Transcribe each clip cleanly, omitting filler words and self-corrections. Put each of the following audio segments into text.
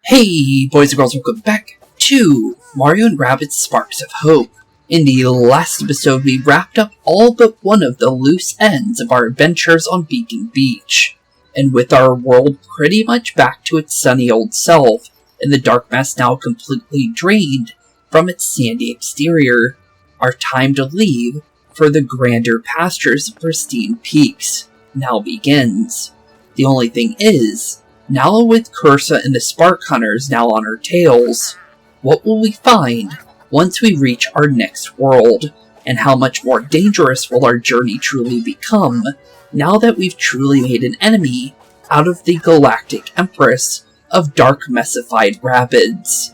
Hey boys and girls, welcome back to Mario and Rabbids Sparks of Hope. In the last episode, we wrapped up all but one of the loose ends of our adventures on Beacon Beach. And with our world pretty much back to its sunny old self, and the dark mass now completely drained from its sandy exterior, our time to leave for the grander pastures of pristine peaks now begins. The only thing is, now with Cursa and the Spark Hunters now on our tails, what will we find once we reach our next world? And how much more dangerous will our journey truly become now that we've truly made an enemy out of the Galactic Empress of dark messified Rabbids?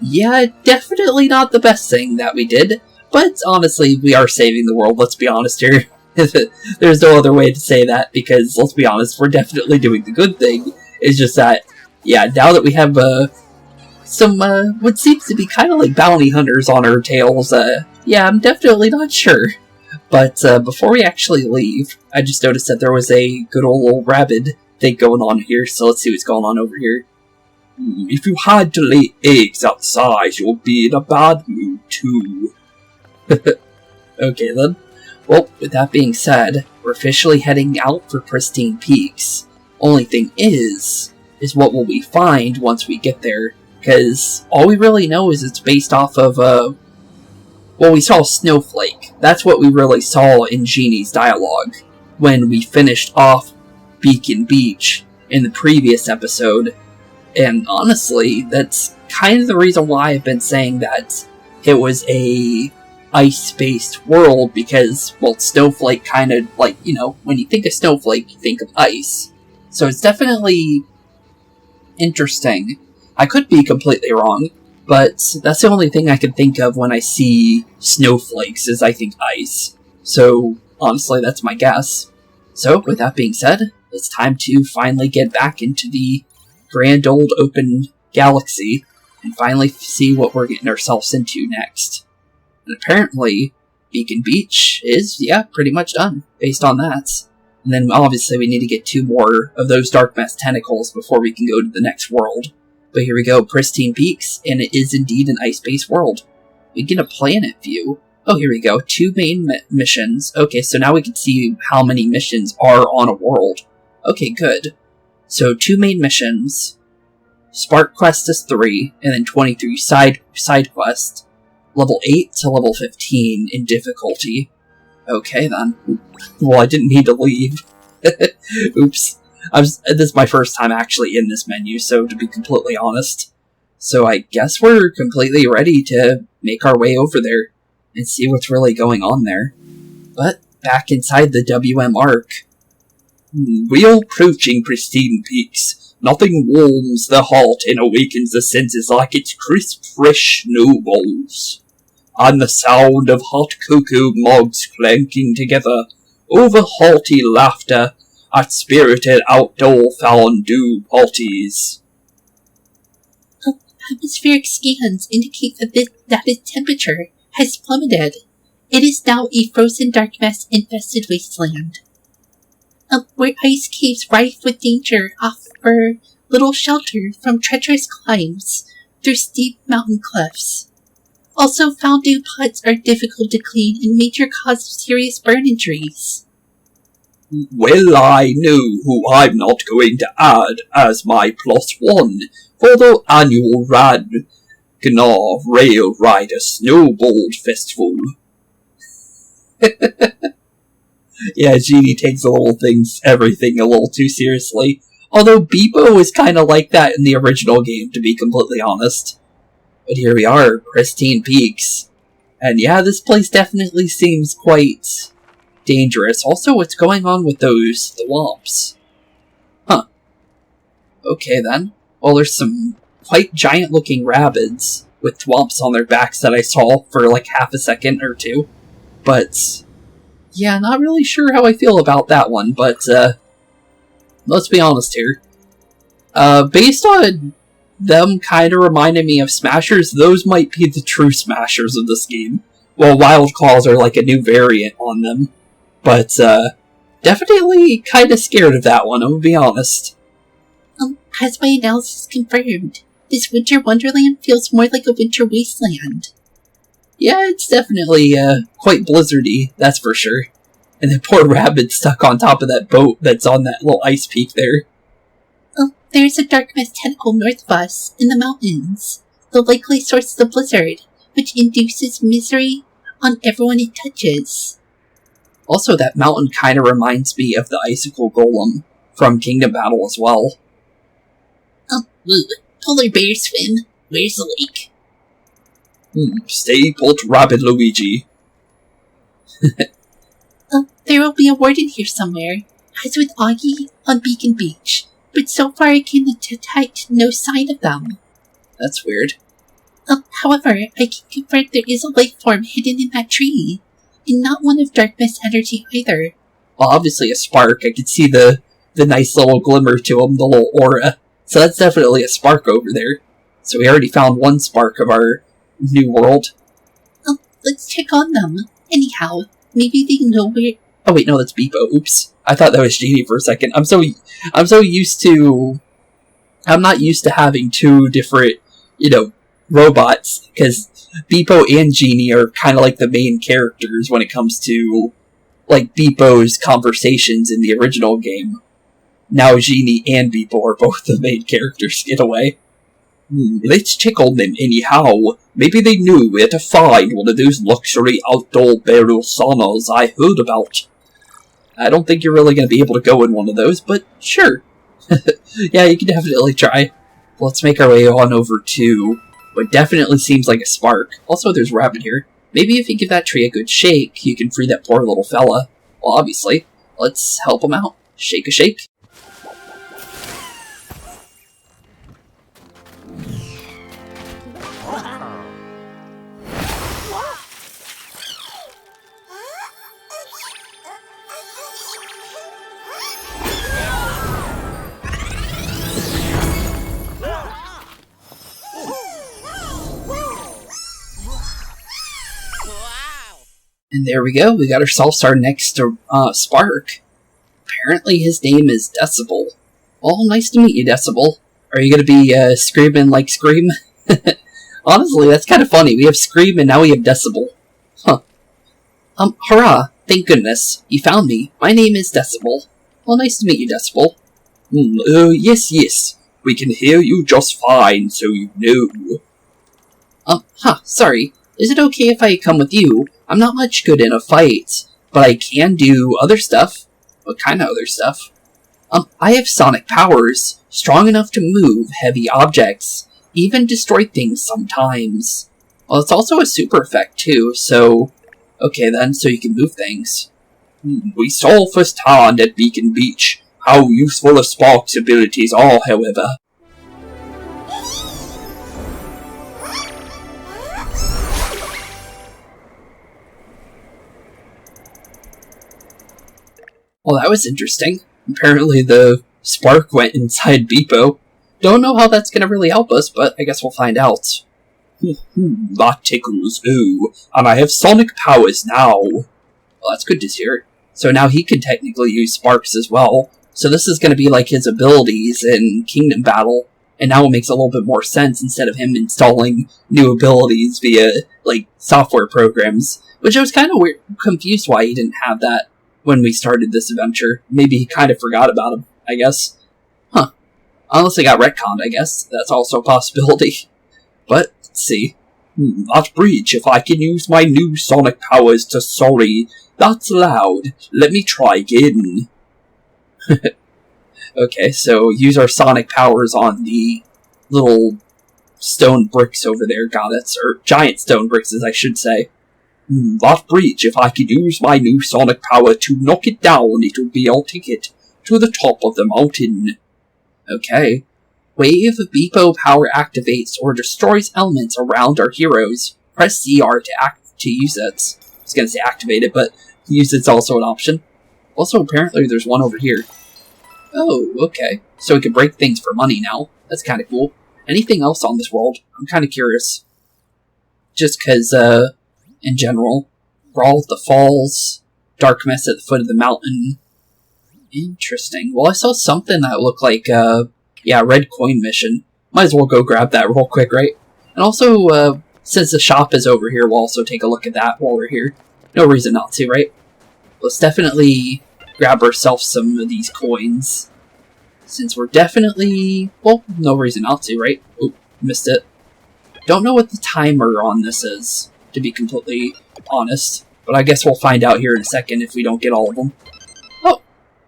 Yeah, definitely not the best thing that we did, but honestly, we are saving the world, let's be honest here. There's no other way to say that, because let's be honest, we're definitely doing the good thing. It's just that, yeah, now that we have some what seems to be kind of like bounty hunters on our tails, yeah, I'm definitely not sure. But before we actually leave, I just noticed that there was a good old Rabbid thing going on here, so let's see what's going on over here. If you had to lay eggs outside, you'll be in a bad mood too. Okay then. Well, with that being said, we're officially heading out for Pristine Peaks. Only thing is what will we find once we get there? Because all we really know is it's based off of, well, we saw Snowflake. That's what we really saw in Genie's dialogue when we finished off Beacon Beach in the previous episode. And honestly, that's kind of the reason why I've been saying that it was a ice-based world, because, well, Snowflake kind of, like, you know, when you think of Snowflake, you think of ice. So it's definitely interesting. I could be completely wrong, but that's the only thing I can think of when I see snowflakes, is I think ice. So, honestly, that's my guess. So, with that being said, it's time to finally get back into the grand old open galaxy and finally see what we're getting ourselves into next. And apparently, Beacon Beach is, yeah, pretty much done, based on that. And then, obviously, we need to get 2 more of those Dark Mass tentacles before we can go to the next world. But here we go, Pristine Peaks, and it is indeed an ice-based world. We get a planet view. Oh, here we go, 2 main missions. Okay, so now we can see how many missions are on a world. Okay, good. So, 2 main missions. Spark Quest is 3, and then 23 side quests. Level 8 to level 15 in difficulty. Okay, then. Well, I didn't need to leave. Oops. This is my first time actually in this menu, so to be completely honest. So I guess we're completely ready to make our way over there and see what's really going on there. But back inside the WM Arc. We are approaching Pristine Peaks. Nothing warms the heart and awakens the senses like its crisp, fresh snowballs. And the sound of hot cocoa mugs clanking together over hearty laughter at spirited outdoor fondue parties. Atmospheric scans indicate that the temperature has plummeted. It is now a frozen dark mass-infested wasteland, where ice caves rife with danger offer little shelter from treacherous climbs through steep mountain cliffs. Also, fondue pots are difficult to clean and major cause of serious burn injuries. Well, I know who I'm not going to add as my +1 for the annual Ragnar Rail Rider Snowboard Festival. Yeah, Genie takes everything a little too seriously. Although BeepO is kind of like that in the original game, to be completely honest. But here we are, Pristine Peaks. And yeah, this place definitely seems quite dangerous. Also, what's going on with those thwomps? Huh. Okay then. Well, there's some quite giant-looking Rabbids with thwomps on their backs that I saw for like half a second or 2. But yeah, not really sure how I feel about that one, but let's be honest here. Based on them kind of reminding me of Smashers, those might be the true Smashers of this game. Well, Wild Claws are like a new variant on them. But, definitely kind of scared of that one, I'm gonna be honest. As my analysis confirmed, This winter wonderland feels more like a winter wasteland. Yeah, it's definitely quite blizzardy, that's for sure. And the poor rabbit stuck on top of that boat that's on that little ice peak there. Oh, there's a dark mist tentacle north of us, in the mountains. The likely source of the blizzard, which induces misery on everyone it touches. Also, that mountain kind of reminds me of the icicle golem from Kingdom Battle as well. Oh, polar bear swim. Where's the lake? Stay put, Rabbid Luigi. There will be a warden here somewhere, as with Augie on Beacon Beach, but so far I can detect no sign of them. That's weird. However, I can confirm there is a life form hidden in that tree, and not one of dark mist energy either. Well, obviously a spark. I could see the nice little glimmer to him, the little aura. So that's definitely a spark over there. So we already found one spark of our new world. Let's check on them. Anyhow, maybe they know where... Oh wait, no, that's BeepO. Oops. I thought that was Genie for a second. I'm so used to... I'm not used to having two different, robots, because BeepO and Genie are kind of like the main characters when it comes to, like, BeepO's conversations in the original game. Now Genie and BeepO are both the main characters in a way. Let's check on them anyhow. Maybe they knew where to find one of those luxury outdoor burial saunas I heard about. I don't think you're really going to be able to go in one of those, but sure. Yeah, you can definitely try. Let's make our way on over to what definitely seems like a spark. Also, there's Rabbid here. Maybe if you give that tree a good shake, you can free that poor little fella. Well, obviously. Let's help him out. Shake a shake. And there we go, we got ourselves our next spark. Apparently his name is Decibel. Oh, nice to meet you, Decibel. Are you gonna be screaming like Scream? Honestly, that's kind of funny. We have Scream and now we have Decibel. Huh. Hurrah! Thank goodness. You found me. My name is Decibel. Well, nice to meet you, Decibel. Yes. We can hear you just fine, so you know. Sorry. Is it okay if I come with you? I'm not much good in a fight, but I can do other stuff. What kind of other stuff? I have sonic powers, strong enough to move heavy objects, even destroy things sometimes. Well, it's also a super effect too, so... Okay then, so you can move things. We saw firsthand at Beacon Beach how useful a spark's abilities are, however. Well, that was interesting. Apparently the spark went inside BeepO. Don't know how that's gonna really help us, but I guess we'll find out. That tickles, ooh. And I have sonic powers now. Well, that's good to hear. So now he can technically use sparks as well. So this is gonna be like his abilities in Kingdom Battle. And now it makes a little bit more sense instead of him installing new abilities via, like, software programs. Which I was kind of confused why he didn't have that when we started this adventure. Maybe he kind of forgot about him, I guess. Huh. Unless they got retconned, I guess. That's also a possibility. But, let's see. That breach, if I can use my new sonic powers to sorry. That's loud. Let me try again. Okay, so use our sonic powers on the little stone bricks over there. Got it. Or giant stone bricks, as I should say. That breach, if I could use my new sonic power to knock it down, it would be our ticket to the top of the mountain. Okay. Wave of BeepO power activates or destroys elements around our heroes. Press CR to use it. I was gonna say activate it, but use it's also an option. Also, apparently there's one over here. Oh, okay. So we can break things for money now. That's kind of cool. Anything else on this world? I'm kind of curious. Just because, in general. Brawl at the Falls, Dark Mist at the foot of the mountain. Interesting. Well, I saw something that looked like, red coin mission. Might as well go grab that real quick, right? And also, since the shop is over here, we'll also take a look at that while we're here. No reason not to, right? Let's definitely grab ourselves some of these coins. Since we're definitely... Well, no reason not to, right? Oop, missed it. Don't know what the timer on this is, to be completely honest. But I guess we'll find out here in a second if we don't get all of them. Oh,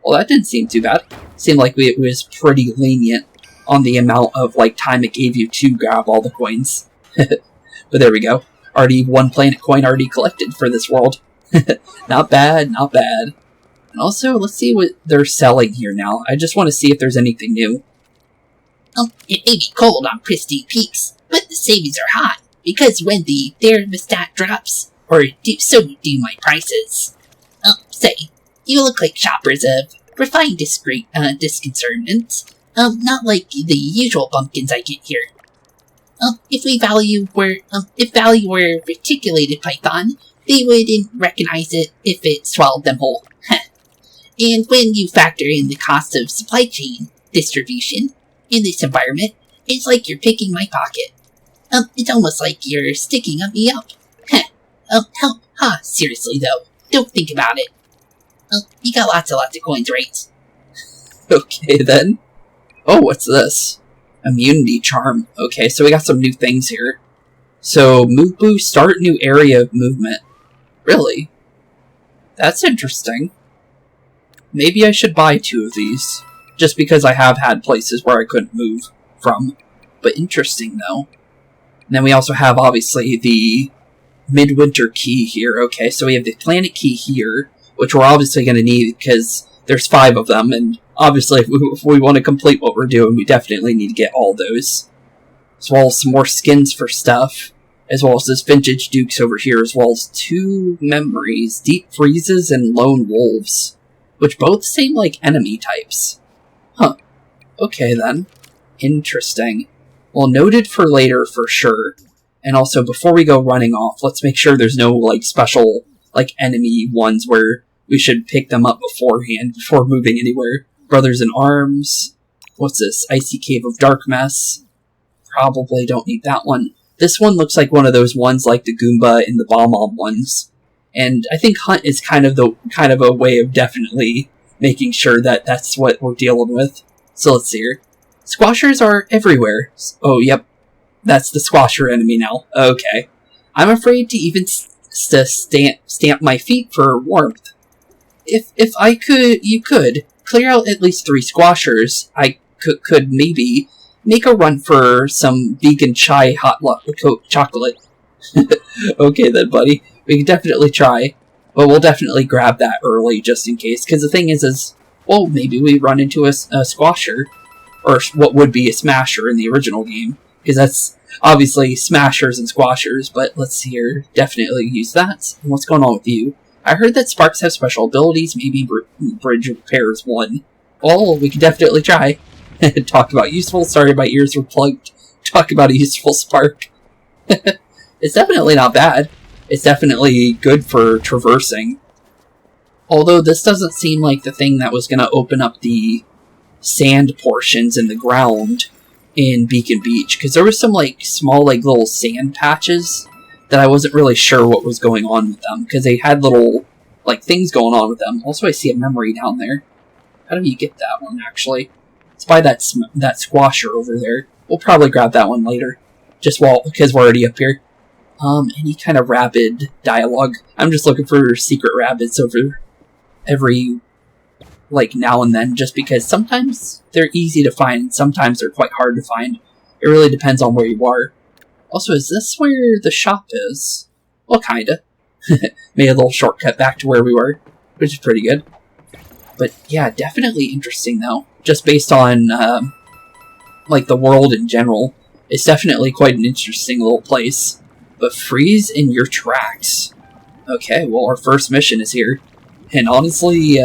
well that didn't seem too bad. Seemed like it was pretty lenient on the amount of time it gave you to grab all the coins. But there we go. Already 1 planet coin already collected for this world. Not bad, not bad. And also, let's see what they're selling here now. I just want to see if there's anything new. It may be cold on Pristine Peaks, but the savings are hot, because when the thermostat drops, so do my prices. Say, you look like shoppers of refined disconcernment. Not like the usual bumpkins I get here. If value were reticulated python, they wouldn't recognize it if it swallowed them whole. And when you factor in the cost of supply chain distribution in this environment, it's like you're picking my pocket. It's almost like you're sticking me up. Seriously though, don't think about it. You got lots of coins, right? Okay then. Oh, what's this? Immunity charm. Okay, so we got some new things here. So, move boost, start new area of movement. Really? That's interesting. Maybe I should buy 2 of these. Just because I have had places where I couldn't move from. But interesting, though. And then we also have, obviously, the midwinter key here. Okay, so we have the planet key here, which we're obviously going to need because there's 5 of them, and obviously if we want to complete what we're doing, we definitely need to get all those. As well as some more skins for stuff, as well as this vintage dukes over here, as well as 2 memories, deep freezes and lone wolves, which both seem like enemy types. Huh. Okay then. Interesting. Well, noted for later for sure. And also, before we go running off, let's make sure there's no special enemy ones where we should pick them up beforehand, before moving anywhere. Brothers in Arms. What's this? Icy Cave of Dark Mess. Probably don't need that one. This one looks like one of those ones like the Goomba and the Bomb ones. And I think Hunt is kind of a way of definitely making sure that that's what we're dealing with. So let's see here. Squashers are everywhere. Oh, yep. That's the squasher enemy now. Okay. I'm afraid to even stamp my feet for warmth. If you could clear out at least 3 squashers, I could maybe make a run for some vegan chai hot chocolate. Okay then, buddy. We can definitely try, but we'll definitely grab that early just in case. Because the thing is, well, maybe we run into a squasher, or what would be a smasher in the original game, because that's obviously smashers and squashers. But let's see here, definitely use that. And what's going on with you? I heard that sparks have special abilities, maybe bridge repairs 1. Well, we can definitely try. Talk about useful. Sorry, my ears were plugged. Talk about a useful spark. It's definitely not bad. It's definitely good for traversing. Although this doesn't seem like the thing that was going to open up the sand portions in the ground in Beacon Beach. Because there was some small little sand patches that I wasn't really sure what was going on with them, because they had little, things going on with them. Also, I see a memory down there. How do you get that one, actually? It's by that squasher over there. We'll probably grab that one later, because we're already up here. Any kind of Rabbid dialogue. I'm just looking for secret Rabbids over every, now and then, just because sometimes they're easy to find, and sometimes they're quite hard to find. It really depends on where you are. Also, is this where the shop is? Well, kinda. Made a little shortcut back to where we were, which is pretty good. But yeah, definitely interesting though. Just based on, the world in general. It's definitely quite an interesting little place. But freeze in your tracks. Okay, well, our first mission is here. And honestly,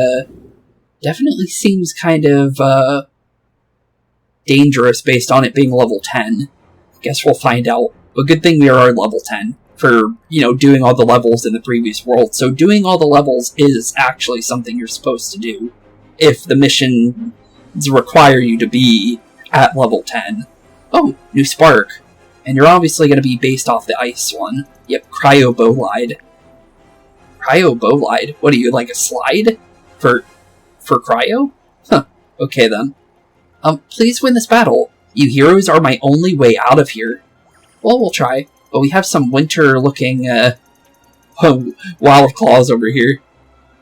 definitely seems kind of, dangerous based on it being level 10. Guess we'll find out. But good thing we are level 10 for, doing all the levels in the previous world. So doing all the levels is actually something you're supposed to do, if the missions require you to be at level 10. Oh, new spark. And you're obviously going to be based off the ice one. Yep, cryobolide. Cryobolide? What are you, like a slide? For cryo? Huh, okay then. Please win this battle. You heroes are my only way out of here. Well, we'll try. But we have some winter-looking, wild claws over here.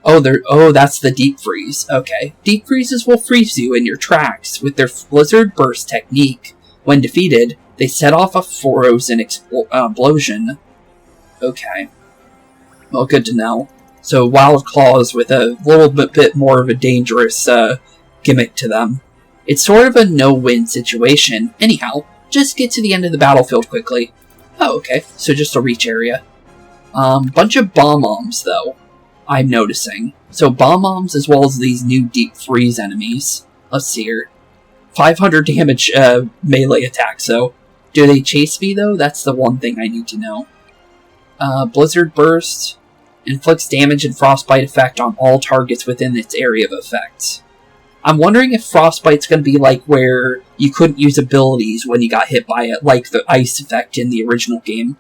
Oh, that's the deep freeze. Okay. Deep freezes will freeze you in your tracks with their blizzard burst technique. When defeated, they set off a frozen explosion. Okay. Well, good to know. So, wild claws with a little bit more of a dangerous gimmick to them. It's sort of a no-win situation. Anyhow, just get to the end of the battlefield quickly. Oh, okay. So just a reach area. Bunch of bomb-bombs, though, I'm noticing. So bomb-bombs as well as these new deep freeze enemies. Let's see here. 500 damage melee attack, so... Do they chase me, though? That's the one thing I need to know. Blizzard Burst inflicts damage and frostbite effect on all targets within its area of effect. I'm wondering if frostbite's going to be like where you couldn't use abilities when you got hit by it, like the ice effect in the original game.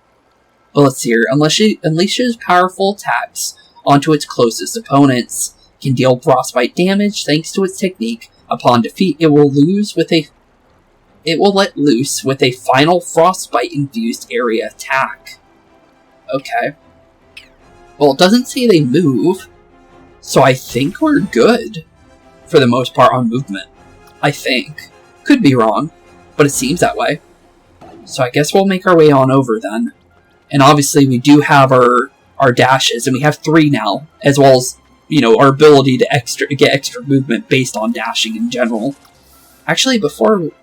But let's see here. Unleashes powerful attacks onto its closest opponents. Can deal frostbite damage thanks to its technique. Upon defeat, it will let loose with a final frostbite-infused area attack. Okay. Well, it doesn't say they move, so I think we're good, for the most part, on movement. I think. Could be wrong, but it seems that way. So I guess we'll make our way on over then. And obviously we do have our dashes, and we have 3 now, as well as, you know, our ability to get extra movement based on dashing in general. Actually,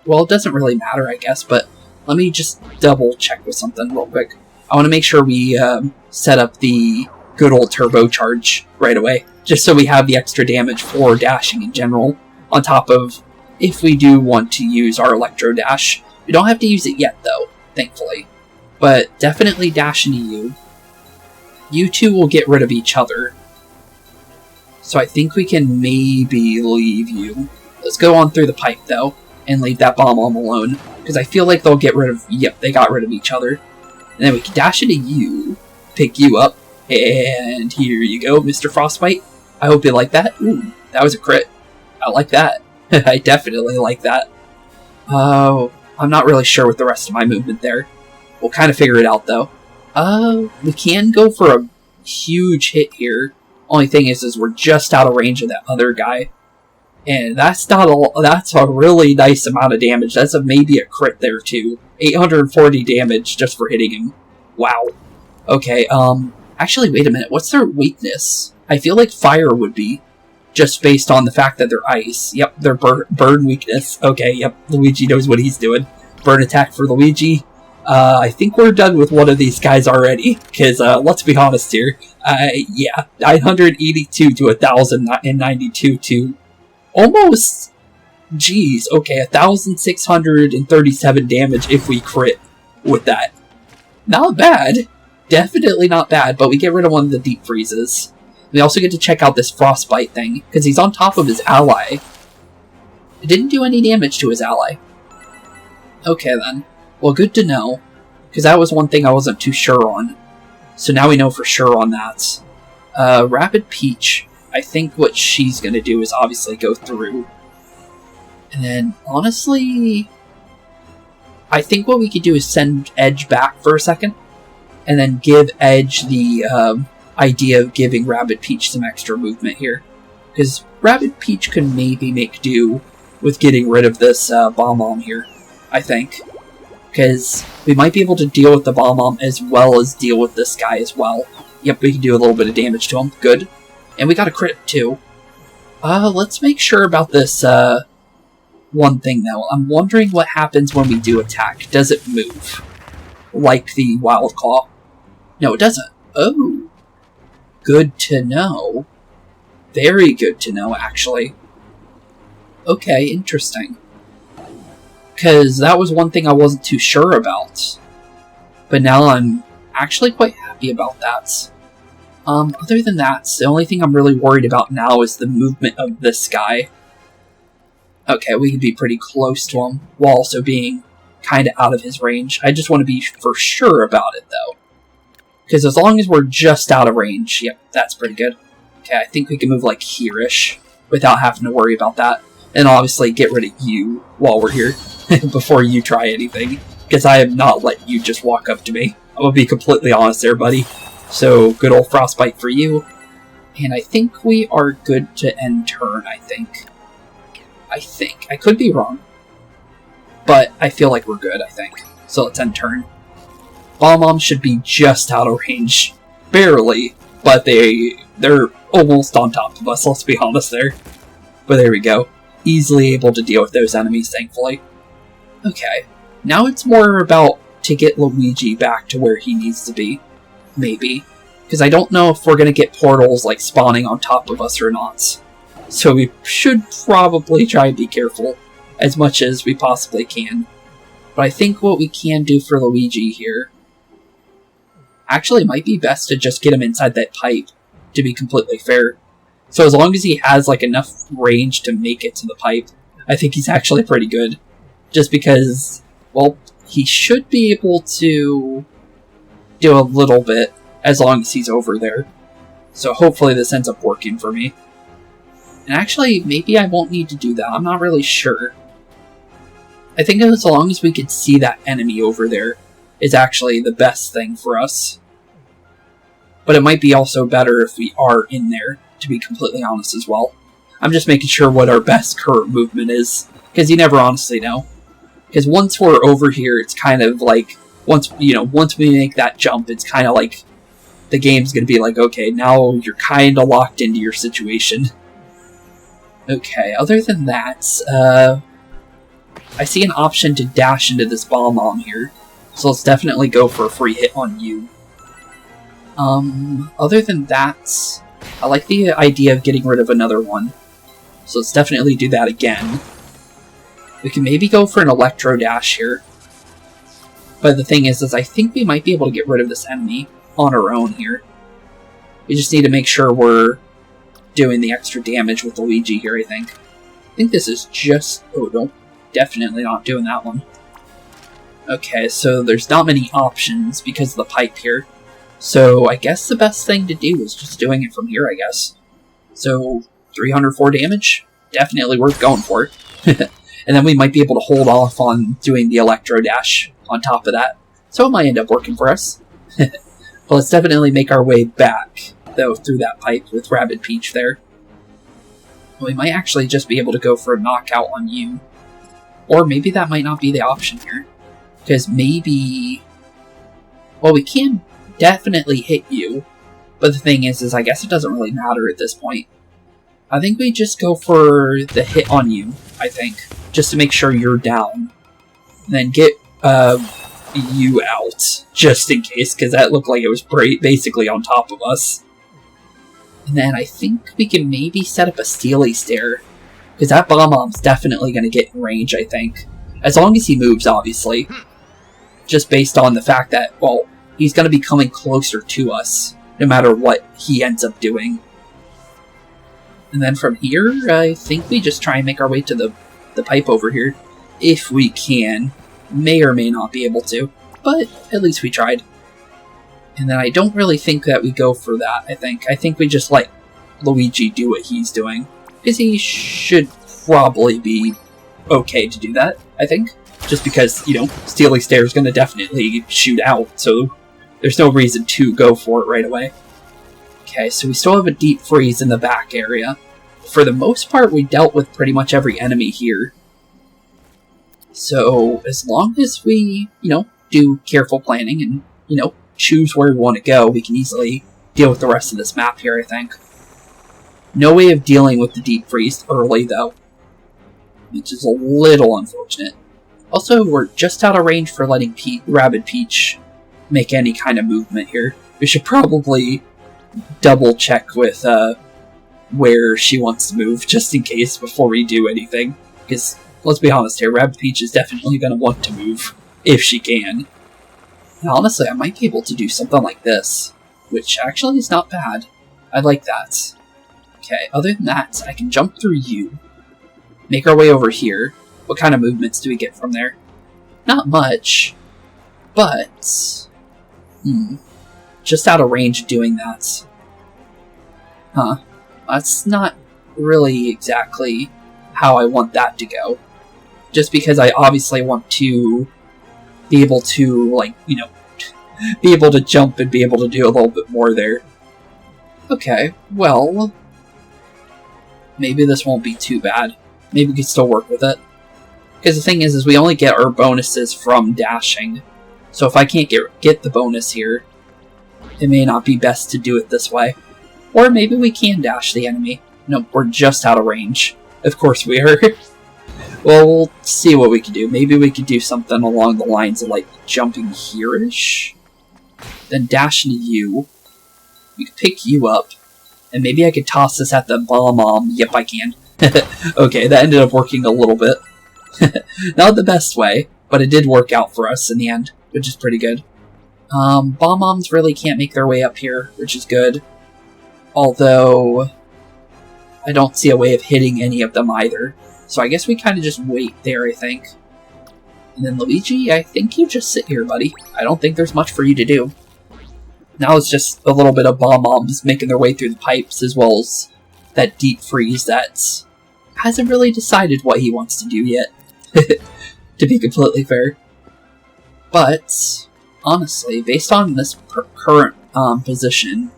well, it doesn't really matter, I guess, but let me just double check with something real quick. I want to make sure we set up the good old turbocharge right away, just so we have the extra damage for dashing in general, on top of if we do want to use our electro dash. We don't have to use it yet, though, thankfully. But definitely dash into you. You two will get rid of each other. So I think we can maybe leave you. Let's go on through the pipe, though, and leave that bomb alone. Because I feel like they'll get rid of... Yep, they got rid of each other. And then we can dash into you, pick you up, and here you go, Mr. Frostbite. I hope you like that. Ooh, that was a crit. I like that. I definitely like that. Oh, I'm not really sure with the rest of my movement there. We'll kind of figure it out, though. We can go for a huge hit here. Only thing is we're just out of range of that other guy. And that's a really nice amount of damage. That's maybe a crit there, too. 840 damage just for hitting him. Wow. Okay, actually, wait a minute. What's their weakness? I feel like fire would be, just based on the fact that they're ice. Yep, their burn weakness. Okay, yep, Luigi knows what he's doing. Burn attack for Luigi. I think we're done with one of these guys already, because, let's be honest here. Yeah, 982 to 1,092 to almost, geez, okay, 1,637 damage if we crit with that. Not bad. Definitely not bad, but we get rid of one of the deep freezes. We also get to check out this frostbite thing, because he's on top of his ally. It didn't do any damage to his ally. Okay then. Well, good to know, because that was one thing I wasn't too sure on. So now we know for sure on that. Rabbid Peach, I think what she's going to do is obviously go through. And then, honestly, I think what we could do is send Edge back for a second, and then give Edge the idea of giving Rabbid Peach some extra movement here. Because Rabbid Peach can maybe make do with getting rid of this Bomb-Bomb here, I think. Because we might be able to deal with the Bomb-Bomb as well as deal with this guy as well. Yep, we can do a little bit of damage to him. Good. And we got a crit, too. Let's make sure about this one thing, though. I'm wondering what happens when we do attack. Does it move? Like the Wild Claw? No, it doesn't. Oh. Good to know. Very good to know, actually. Okay, interesting. Because that was one thing I wasn't too sure about. But now I'm actually quite happy about that. Other than that, the only thing I'm really worried about now is the movement of this guy. Okay, we can be pretty close to him, while also being kind of out of his range. I just want to be for sure about it, though. Because as long as we're just out of range, yep, that's pretty good. Okay, I think we can move, like, here-ish without having to worry about that. And obviously get rid of you while we're here before you try anything. Because I have not let you just walk up to me. I'm going to be completely honest there, buddy. So, good old Frostbite for you. And I think we are good to end turn, I think. I could be wrong. But I feel like we're good, I think. So let's end turn. Bomb should be just out of range. Barely. But they're almost on top of us, let's be honest there. But there we go. Easily able to deal with those enemies, thankfully. Okay. Now it's more about to get Luigi back to where he needs to be. Maybe. Because I don't know if we're going to get portals like spawning on top of us or not. So we should probably try and be careful as much as we possibly can. But I think what we can do for Luigi here... Actually, it might be best to just get him inside that pipe, to be completely fair. So as long as he has like enough range to make it to the pipe, I think he's actually pretty good. Just because, well, he should be able to do a little bit as long as he's over there. So hopefully this ends up working for me. And actually, maybe I won't need to do that. I'm not really sure. I think as long as we could see that enemy over there is actually the best thing for us. But it might be also better if we are in there, to be completely honest as well. I'm just making sure what our best current movement is, because you never honestly know. Because once we're over here, it's kind of like, once we make that jump, it's kind of like the game's going to be like, okay, now you're kind of locked into your situation. Okay, other than that, I see an option to dash into this bomb here. So let's definitely go for a free hit on you. Other than that, I like the idea of getting rid of another one. So let's definitely do that again. We can maybe go for an electro dash here. But the thing is I think we might be able to get rid of this enemy on our own here. We just need to make sure we're doing the extra damage with Luigi here, I think. I think this is just... Oh, no. Definitely not doing that one. Okay, so there's not many options because of the pipe here. So I guess the best thing to do is just doing it from here, I guess. So, 304 damage? Definitely worth going for. And then we might be able to hold off on doing the electro dash on top of that. So it might end up working for us. But let's definitely make our way back, though, through that pipe with Rabbid Peach there. We might actually just be able to go for a knockout on you. Or maybe that might not be the option here. Because maybe... Well, we can definitely hit you. But the thing is I guess it doesn't really matter at this point. I think we just go for the hit on you, I think. Just to make sure you're down. And then get you out. Just in case, because that looked like it was basically on top of us. And then I think we can maybe set up a Steely Stare. Because that Bomb's definitely going to get in range, I think. As long as he moves, obviously. Just based on the fact that, well, he's going to be coming closer to us. No matter what he ends up doing. And then from here, I think we just try and make our way to the pipe over here. If we can. May or may not be able to. But at least we tried. And then I don't really think that we go for that, I think. I think we just let Luigi do what he's doing. Because he should probably be okay to do that, I think. Just because, Steely Stare is going to definitely shoot out, so there's no reason to go for it right away. Okay, so we still have a deep freeze in the back area. For the most part, we dealt with pretty much every enemy here. So, as long as we, do careful planning and, choose where we want to go, we can easily deal with the rest of this map here, I think. No way of dealing with the deep freeze early, though. Which is a little unfortunate. Also, we're just out of range for letting Rabbid Peach make any kind of movement here. We should probably double check with where she wants to move, just in case, before we do anything. Because, let's be honest here, Rabbid Peach is definitely going to want to move, if she can. And honestly, I might be able to do something like this, which actually is not bad. I like that. Okay, other than that, I can jump through you, make our way over here. What kind of movements do we get from there? Not much, but... just out of range of doing that. Huh. That's not really exactly how I want that to go. Just because I obviously want to be able to, like, you know, be able to jump and be able to do a little bit more there. Okay, well... maybe this won't be too bad. Maybe we can still work with it. Because the thing is we only get our bonuses from dashing. So if I can't get the bonus here, it may not be best to do it this way. Or maybe we can dash the enemy. No, we're just out of range. Of course we are. Well, we'll see what we can do. Maybe we could do something along the lines of, like, jumping here-ish. Then dash into you. We could pick you up. And maybe I could toss this at the bomb. Yep, I can. Okay, that ended up working a little bit. Not the best way, but it did work out for us in the end, which is pretty good. Bomb-bombs really can't make their way up here, which is good. Although, I don't see a way of hitting any of them either. So I guess we kind of just wait there, I think. And then Luigi, I think you just sit here, buddy. I don't think there's much for you to do. Now it's just a little bit of bomb-bombs making their way through the pipes, as well as that deep freeze that hasn't really decided what he wants to do yet. To be completely fair. But, honestly, based on this current position,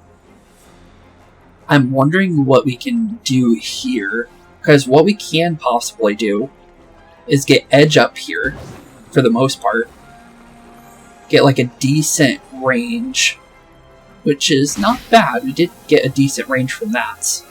I'm wondering what we can do here. Because what we can possibly do is get Edge up here, for the most part. Get like a decent range, which is not bad. We did get a decent range from that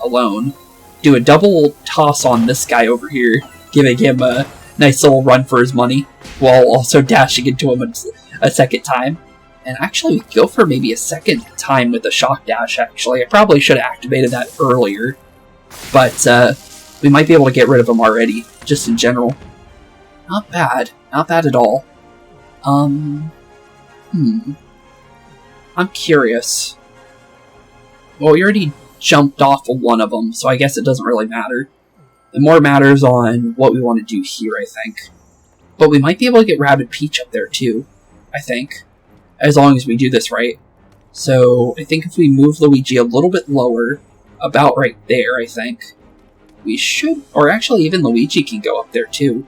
alone. Do a double toss on this guy over here, giving him a nice little run for his money, while also dashing into him a second time. And actually, we could go for maybe a second time with a shock dash, actually. I probably should have activated that earlier. But, we might be able to get rid of him already, just in general. Not bad. Not bad at all. I'm curious. Well, we already jumped off of one of them, so I guess it doesn't really matter. The more matters on what we want to do here, I think. But we might be able to get Rabbid Peach up there, too. I think. As long as we do this right. So, I think if we move Luigi a little bit lower, about right there, I think, we should, or actually even Luigi can go up there too.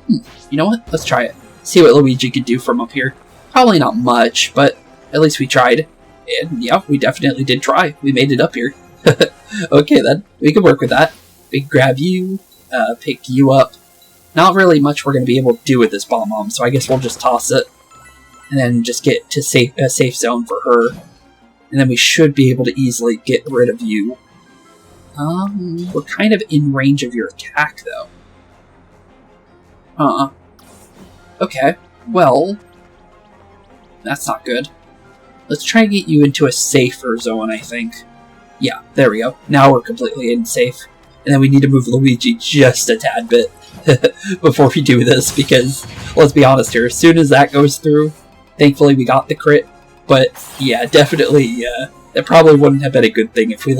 You know what? Let's try it. See what Luigi could do from up here. Probably not much, but at least we tried. And yeah, we definitely did try. We made it up here. Okay then, we can work with that. We can grab you, pick you up. Not really much we're going to be able to do with this bomb, so I guess we'll just toss it. And then just get to a safe zone for her. And then we should be able to easily get rid of you. We're kind of in range of your attack, though. Okay, well, that's not good. Let's try and get you into a safer zone, I think. Yeah, there we go. Now we're completely in safe. And then we need to move Luigi just a tad bit before we do this, because, let's be honest here, as soon as that goes through, thankfully we got the crit, but yeah, definitely, that probably wouldn't have been a good thing if we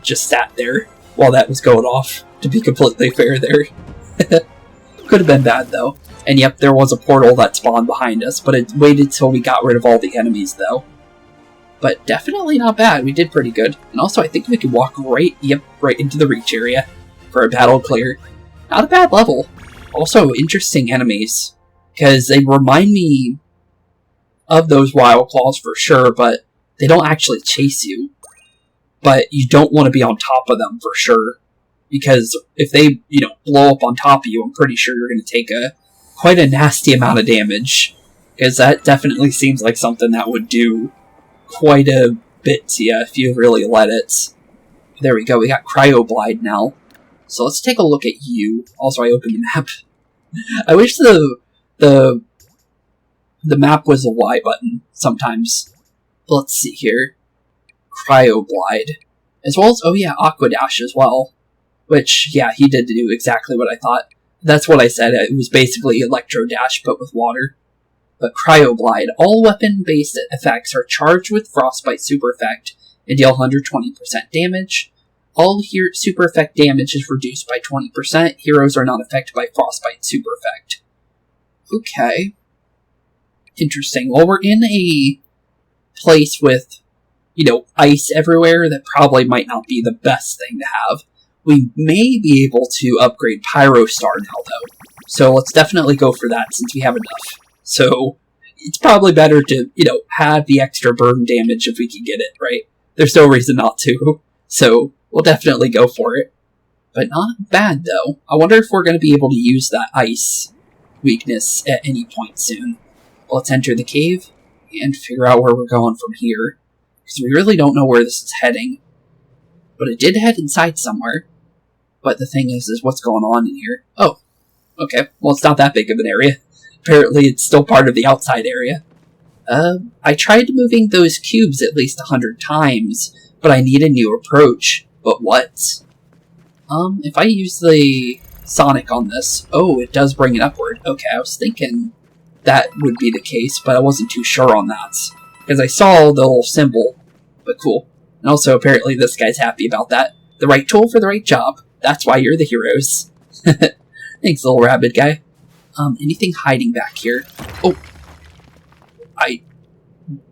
just sat there while that was going off, to be completely fair there. Could have been bad, though. And yep, there was a portal that spawned behind us, but it waited till we got rid of all the enemies, though. But definitely not bad, we did pretty good. And also, I think we could walk right into the reach area for a battle clear. Not a bad level. Also, interesting enemies, because they remind me of those Wild Claws for sure, but they don't actually chase you. But you don't want to be on top of them for sure, because if they, blow up on top of you, I'm pretty sure you're going to take quite a nasty amount of damage, because that definitely seems like something that would do quite a bit to you if you really let it. There we go, we got Cryoblide now. So let's take a look at you. Also, I opened the map. I wish the map was a Y button sometimes. But let's see here. Cryoblide. As well as, oh yeah, Aqua Dash as well. Which, yeah, he did do exactly what I thought. That's what I said, it was basically Electro Dash, but with water. But Cryoblide. All weapon-based effects are charged with Frostbite Super Effect and deal 120% damage. All Super Effect damage is reduced by 20%. Heroes are not affected by Frostbite Super Effect. Okay. Interesting. Well, we're in a place with, ice everywhere. That probably might not be the best thing to have. We may be able to upgrade Pyro Star now, though. So let's definitely go for that since we have enough. So it's probably better to, have the extra burn damage if we can get it, right? There's no reason not to. So we'll definitely go for it. But not bad, though. I wonder if we're going to be able to use that ice weakness at any point soon. Let's enter the cave and figure out where we're going from here. Because we really don't know where this is heading. But it did head inside somewhere. But the thing is what's going on in here? Oh, okay. Well, it's not that big of an area. Apparently, it's still part of the outside area. I tried moving those cubes at least 100 times, but I need a new approach. But what? If I use the Sonic on this... Oh, it does bring it upward. Okay, I was thinking that would be the case, but I wasn't too sure on that. Because I saw the little symbol. But cool. And also, apparently, this guy's happy about that. The right tool for the right job. That's why you're the heroes. Thanks, little rabbit guy. Anything hiding back here? Oh.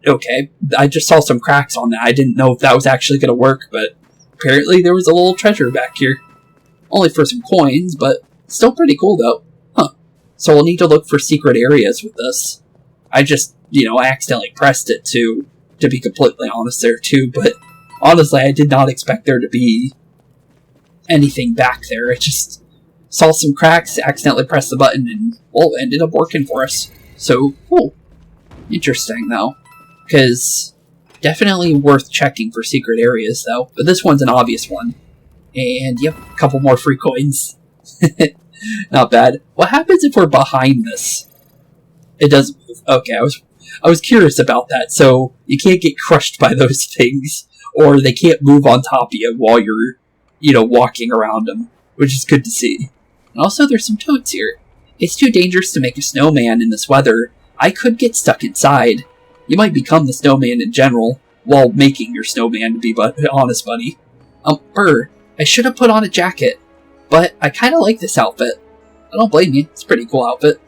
Okay. I just saw some cracks on that. I didn't know if that was actually going to work, but apparently there was a little treasure back here. Only for some coins, but still pretty cool, though. Huh. So we'll need to look for secret areas with this. I just, I accidentally pressed it to be completely honest there, too, but honestly, I did not expect there to be anything back there. I just saw some cracks, accidentally pressed the button, and, well, it ended up working for us. So, cool. Interesting, though. Because definitely worth checking for secret areas, though. But this one's an obvious one. And, yep, a couple more free coins. Not bad. What happens if we're behind this? It doesn't move. Okay, I was curious about that. So, you can't get crushed by those things. Or they can't move on top of you while you're, walking around them. Which is good to see. And also, there's some toads here. It's too dangerous to make a snowman in this weather. I could get stuck inside. You might become the snowman in general, while making your snowman, to be honest, buddy. I should have put on a jacket, but I kind of like this outfit. I don't blame you, it's a pretty cool outfit.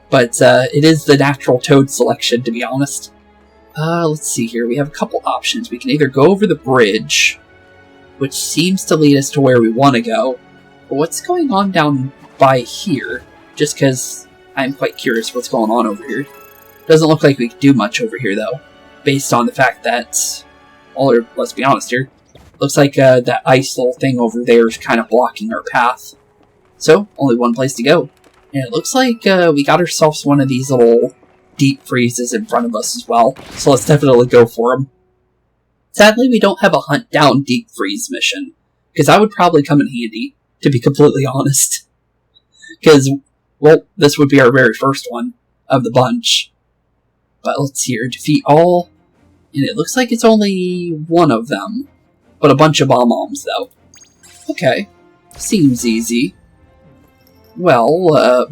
But it is the natural toad selection, to be honest. Let's see here, we have a couple options. We can either go over the bridge, which seems to lead us to where we want to go. But what's going on down by here? Just because I'm quite curious what's going on over here. Doesn't look like we can do much over here, though. Based on the fact that... Well, let's be honest here. Looks like that ice little thing over there is kind of blocking our path. So, only one place to go. And it looks like we got ourselves one of these little deep freezes in front of us as well. So let's definitely go for them. Sadly, we don't have a hunt down deep freeze mission. Because that would probably come in handy, to be completely honest. Because, well, this would be our very first one of the bunch. But let's see here, defeat all, and it looks like it's only one of them, but a bunch of bomb-bombs, though. Okay, seems easy. Well,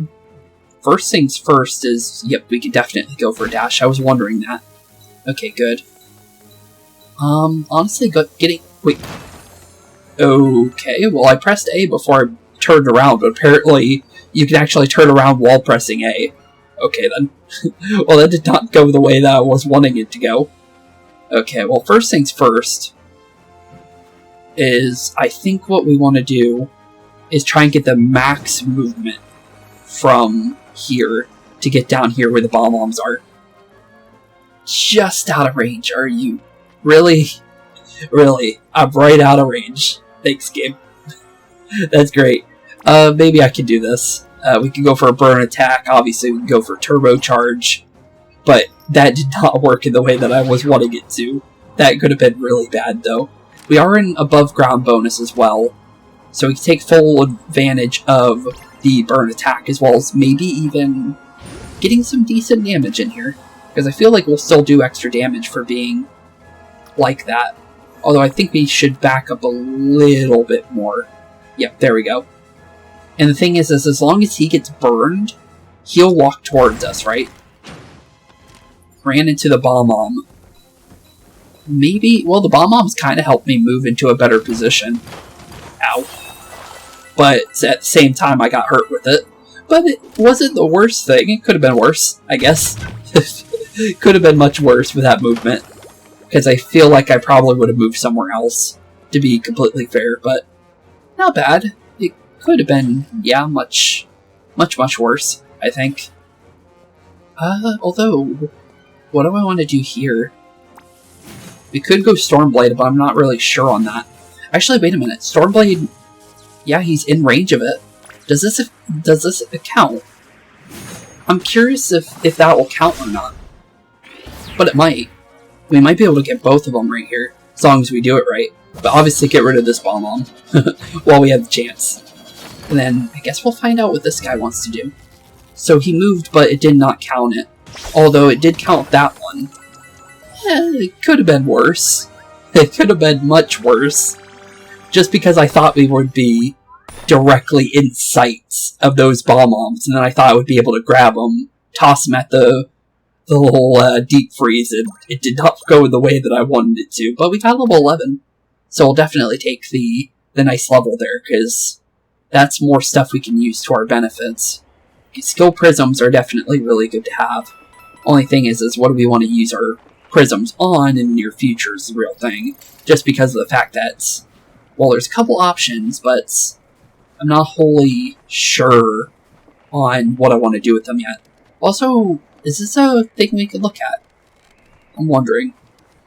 first things first is, yep, we could definitely go for a dash. I was wondering that. Okay, good. Honestly, wait. Okay, well, I pressed A before I turned around, but apparently you can actually turn around while pressing A. Okay, then. Well, that did not go the way that I was wanting it to go. Okay, well, first things first is, I think what we want to do is try and get the max movement from here to get down here where the bomb-bombs are. Just out of range, are you? Really? Really? I'm right out of range. Thanks, game. That's great. Maybe I can do this. We can go for a burn attack. Obviously, we can go for turbocharge. But that did not work in the way that I was wanting it to. That could have been really bad, though. We are in above ground bonus as well. So we can take full advantage of the burn attack, as well as maybe even getting some decent damage in here. Because I feel like we'll still do extra damage for being like that. Although I think we should back up a little bit more. Yep, there we go. And the thing is as long as he gets burned, he'll walk towards us, right? Ran into the bomb-bomb. Maybe, well, the bomb-bombs kind of helped me move into a better position. Ow. But at the same time, I got hurt with it. But it wasn't the worst thing. It could have been worse, I guess. Could have been much worse with that movement. Because I feel like I probably would have moved somewhere else, to be completely fair, but not bad. It could have been, yeah, much worse, I think. Although, what do I want to do here? We could go Stormblade, but I'm not really sure on that. Actually, wait a minute. Stormblade, yeah, he's in range of it. Does this count? I'm curious if that will count or not. But it might. We might be able to get both of them right here, as long as we do it right. But obviously get rid of this bomb while we have the chance. And then I guess we'll find out what this guy wants to do. So he moved, but it did not count it. Although it did count that one. It could have been worse. It could have been much worse. Just because I thought we would be directly in sight of those bomb-bombs, and then I thought I would be able to grab them, toss them at the little deep freeze, and it did not go the way that I wanted it to. But we got level 11, so we'll definitely take the nice level there, because that's more stuff we can use to our benefits. Skill prisms are definitely really good to have. Only thing is what do we want to use our prisms on in the near future is the real thing. Just because of the fact that, well, there's a couple options, but I'm not wholly sure on what I want to do with them yet. Also, is this a thing we could look at? I'm wondering.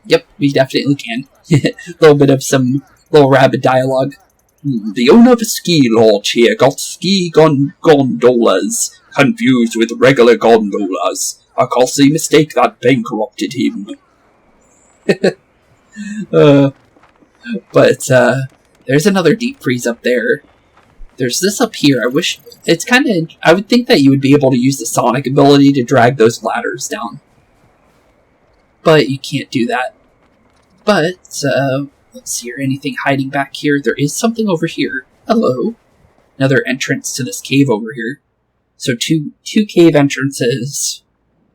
Yep, we definitely can. A little bit of some little Rabbid dialogue. The owner of a ski lodge here got ski gondolas confused with regular gondolas. A costly mistake that bankrupted him. But there's another deep freeze up there. There's this up here. I wish... It's kind of... I would think that you would be able to use the Sonic ability to drag those ladders down. But you can't do that. But, let's see here. Anything hiding back here? There is something over here. Hello. Another entrance to this cave over here. So two cave entrances.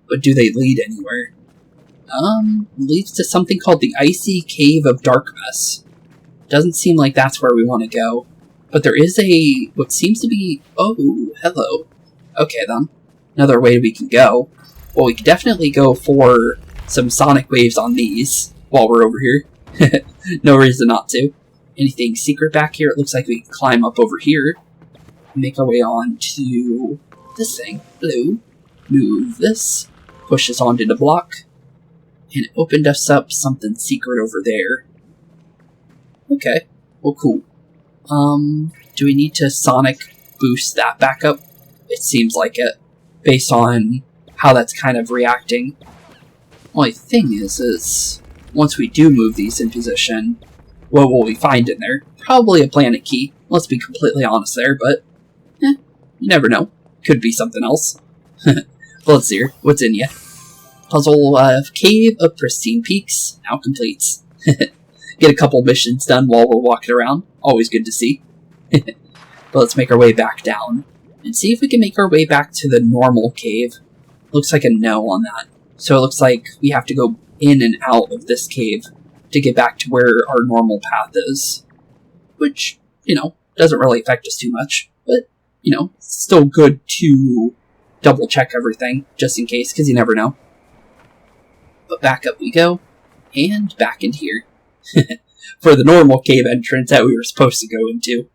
But do they lead anywhere? Leads to something called the Icy Cave of Darkness. Doesn't seem like that's where we want to go. But there is what seems to be... Oh, hello. Okay, then. Another way we can go. Well, we could definitely go for some sonic waves on these while we're over here. No reason not to. Anything secret back here? It looks like we can climb up over here. Make our way on to this thing. Hello. Move this. Push this onto the block. And it opened us up something secret over there. Okay. Well, cool. Do we need to sonic boost that back up? It seems like it, based on how that's kind of reacting. Only thing is once we do move these in position, what will we find in there? Probably a planet key. Let's be completely honest there, but, you never know. Could be something else. Well, let's see here. What's in ya? Puzzle of Cave of Pristine Peaks now completes. Get a couple missions done while we're walking around. Always good to see. But let's make our way back down. And see if we can make our way back to the normal cave. Looks like a no on that. So it looks like we have to go in and out of this cave to get back to where our normal path is. Which, doesn't really affect us too much. But, it's still good to double check everything, just in case, because you never know. But back up we go. And back in here. For the normal cave entrance that we were supposed to go into.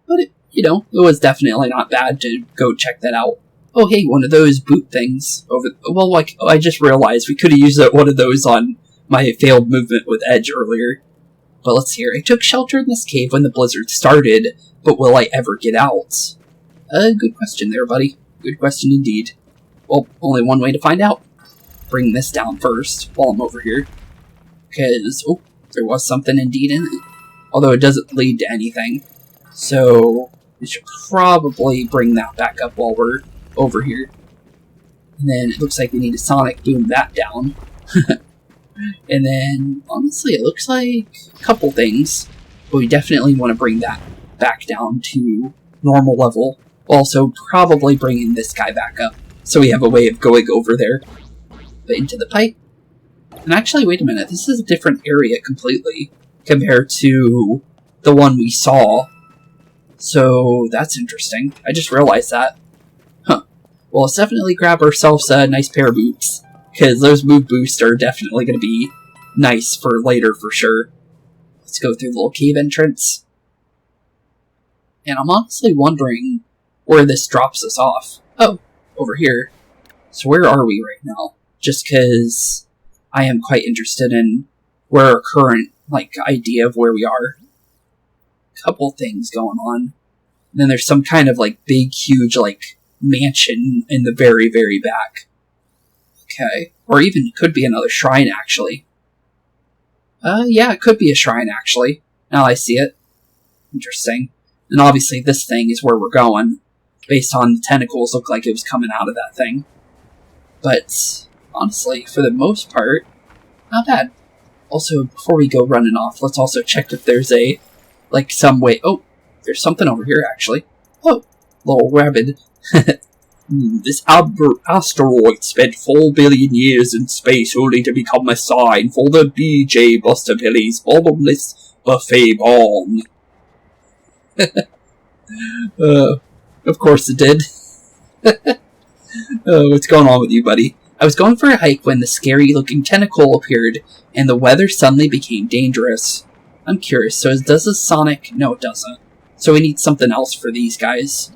But, it was definitely not bad to go check that out. Oh, hey, one of those boot things over... Well, I just realized we could have used one of those on my failed movement with Edge earlier. But let's hear. I took shelter in this cave when the blizzard started, but will I ever get out? Good question there, buddy. Good question indeed. Well, only one way to find out. Bring this down first, while I'm over here. Because, there was something indeed in it. Although it doesn't lead to anything. So, we should probably bring that back up while we're over here. And then it looks like we need to sonic boom that down. And then, honestly, it looks like a couple things. But we definitely want to bring that back down to normal level. Also, probably bringing this guy back up. So we have a way of going over there. But into the pipe. And actually, wait a minute, this is a different area completely compared to the one we saw. So, that's interesting. I just realized that. Well, let's definitely grab ourselves a nice pair of boots, because those move boosts are definitely going to be nice for later for sure. Let's go through the little cave entrance. And I'm honestly wondering where this drops us off. Oh, over here. So where are we right now? Just because I am quite interested in where our current, idea of where we are. Couple things going on. And then there's some kind of, big, huge, mansion in the very, very back. Okay. Or even could be another shrine, actually. Yeah, it could be a shrine, actually. Now I see it. Interesting. And obviously this thing is where we're going. Based on the tentacles, look like it was coming out of that thing. But, honestly, for the most part, not bad. Also, before we go running off, let's also check if there's some way... Oh, there's something over here, actually. Oh, little rabbid. This asteroid spent 4 billion years in space only to become a sign for the BJ Busterbilly's bottomless buffet bomb. Of course it did. What's going on with you, buddy? I was going for a hike when the scary-looking tentacle appeared, and the weather suddenly became dangerous. I'm curious, so does this Sonic... No, it doesn't. So we need something else for these guys.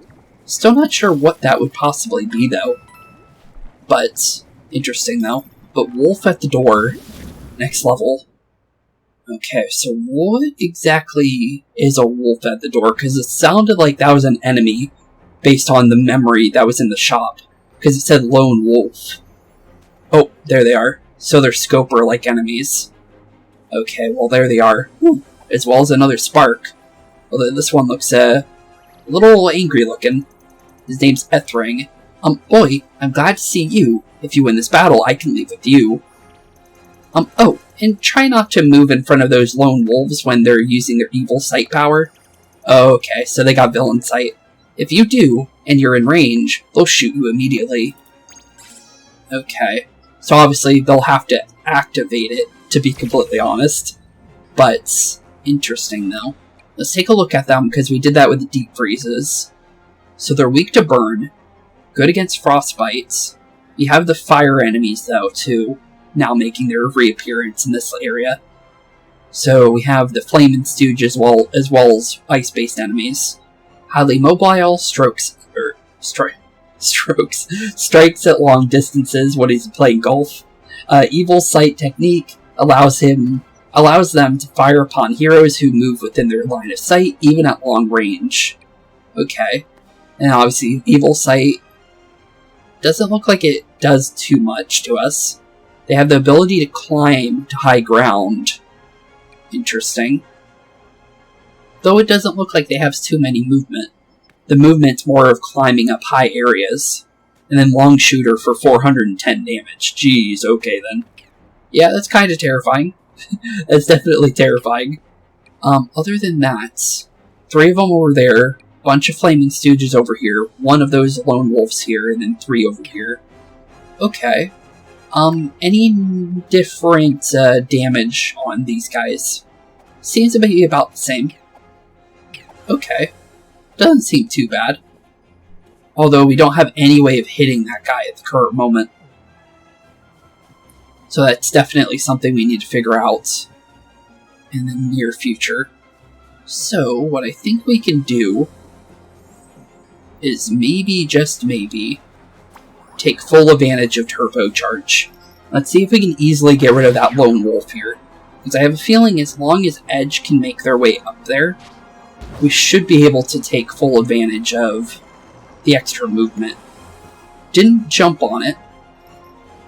Still not sure what that would possibly be, though. But, interesting, though. But Wolf at the door. Next level. Okay, so what exactly is a wolf at the door? Because it sounded like that was an enemy based on the memory that was in the shop. Because it said lone wolf. Oh, there they are. So they're Scoper-like enemies. Okay, well there they are. As well as another Spark. Although this one looks a little angry looking. His name's Ethring. Boy, I'm glad to see you. If you win this battle, I can leave with you. Oh, and try not to move in front of those lone wolves when they're using their evil sight power. Okay, so they got villain sight. If you do, and you're in range, they'll shoot you immediately. Okay, so obviously they'll have to activate it, to be completely honest. But, interesting though. Let's take a look at them, because we did that with the deep freezes. So they're weak to burn, good against frostbites. You have the fire enemies though, too, now making their reappearance in this area. So we have the Flamin' Stooge as well as ice-based enemies. Highly mobile, strikes at long distances when he's playing golf. Evil sight technique allows them to fire upon heroes who move within their line of sight, even at long range. Okay. And obviously, evil sight doesn't look like it does too much to us. They have the ability to climb to high ground. Interesting. Though it doesn't look like they have too many movement. The movement's more of climbing up high areas. And then long shooter for 410 damage. Jeez, okay then. Yeah, that's kind of terrifying. That's definitely terrifying. Other than that, 3 of them over there, bunch of Flaming Stooges over here, 1 of those lone wolves here, and then 3 over here. Okay. Any different damage on these guys? Seems to be about the same. Okay. Doesn't seem too bad. Although we don't have any way of hitting that guy at the current moment. So that's definitely something we need to figure out in the near future. So, what I think we can do is maybe, just maybe, take full advantage of Turbocharge. Let's see if we can easily get rid of that lone wolf here. Because I have a feeling as long as Edge can make their way up there, we should be able to take full advantage of the extra movement. Didn't jump on it.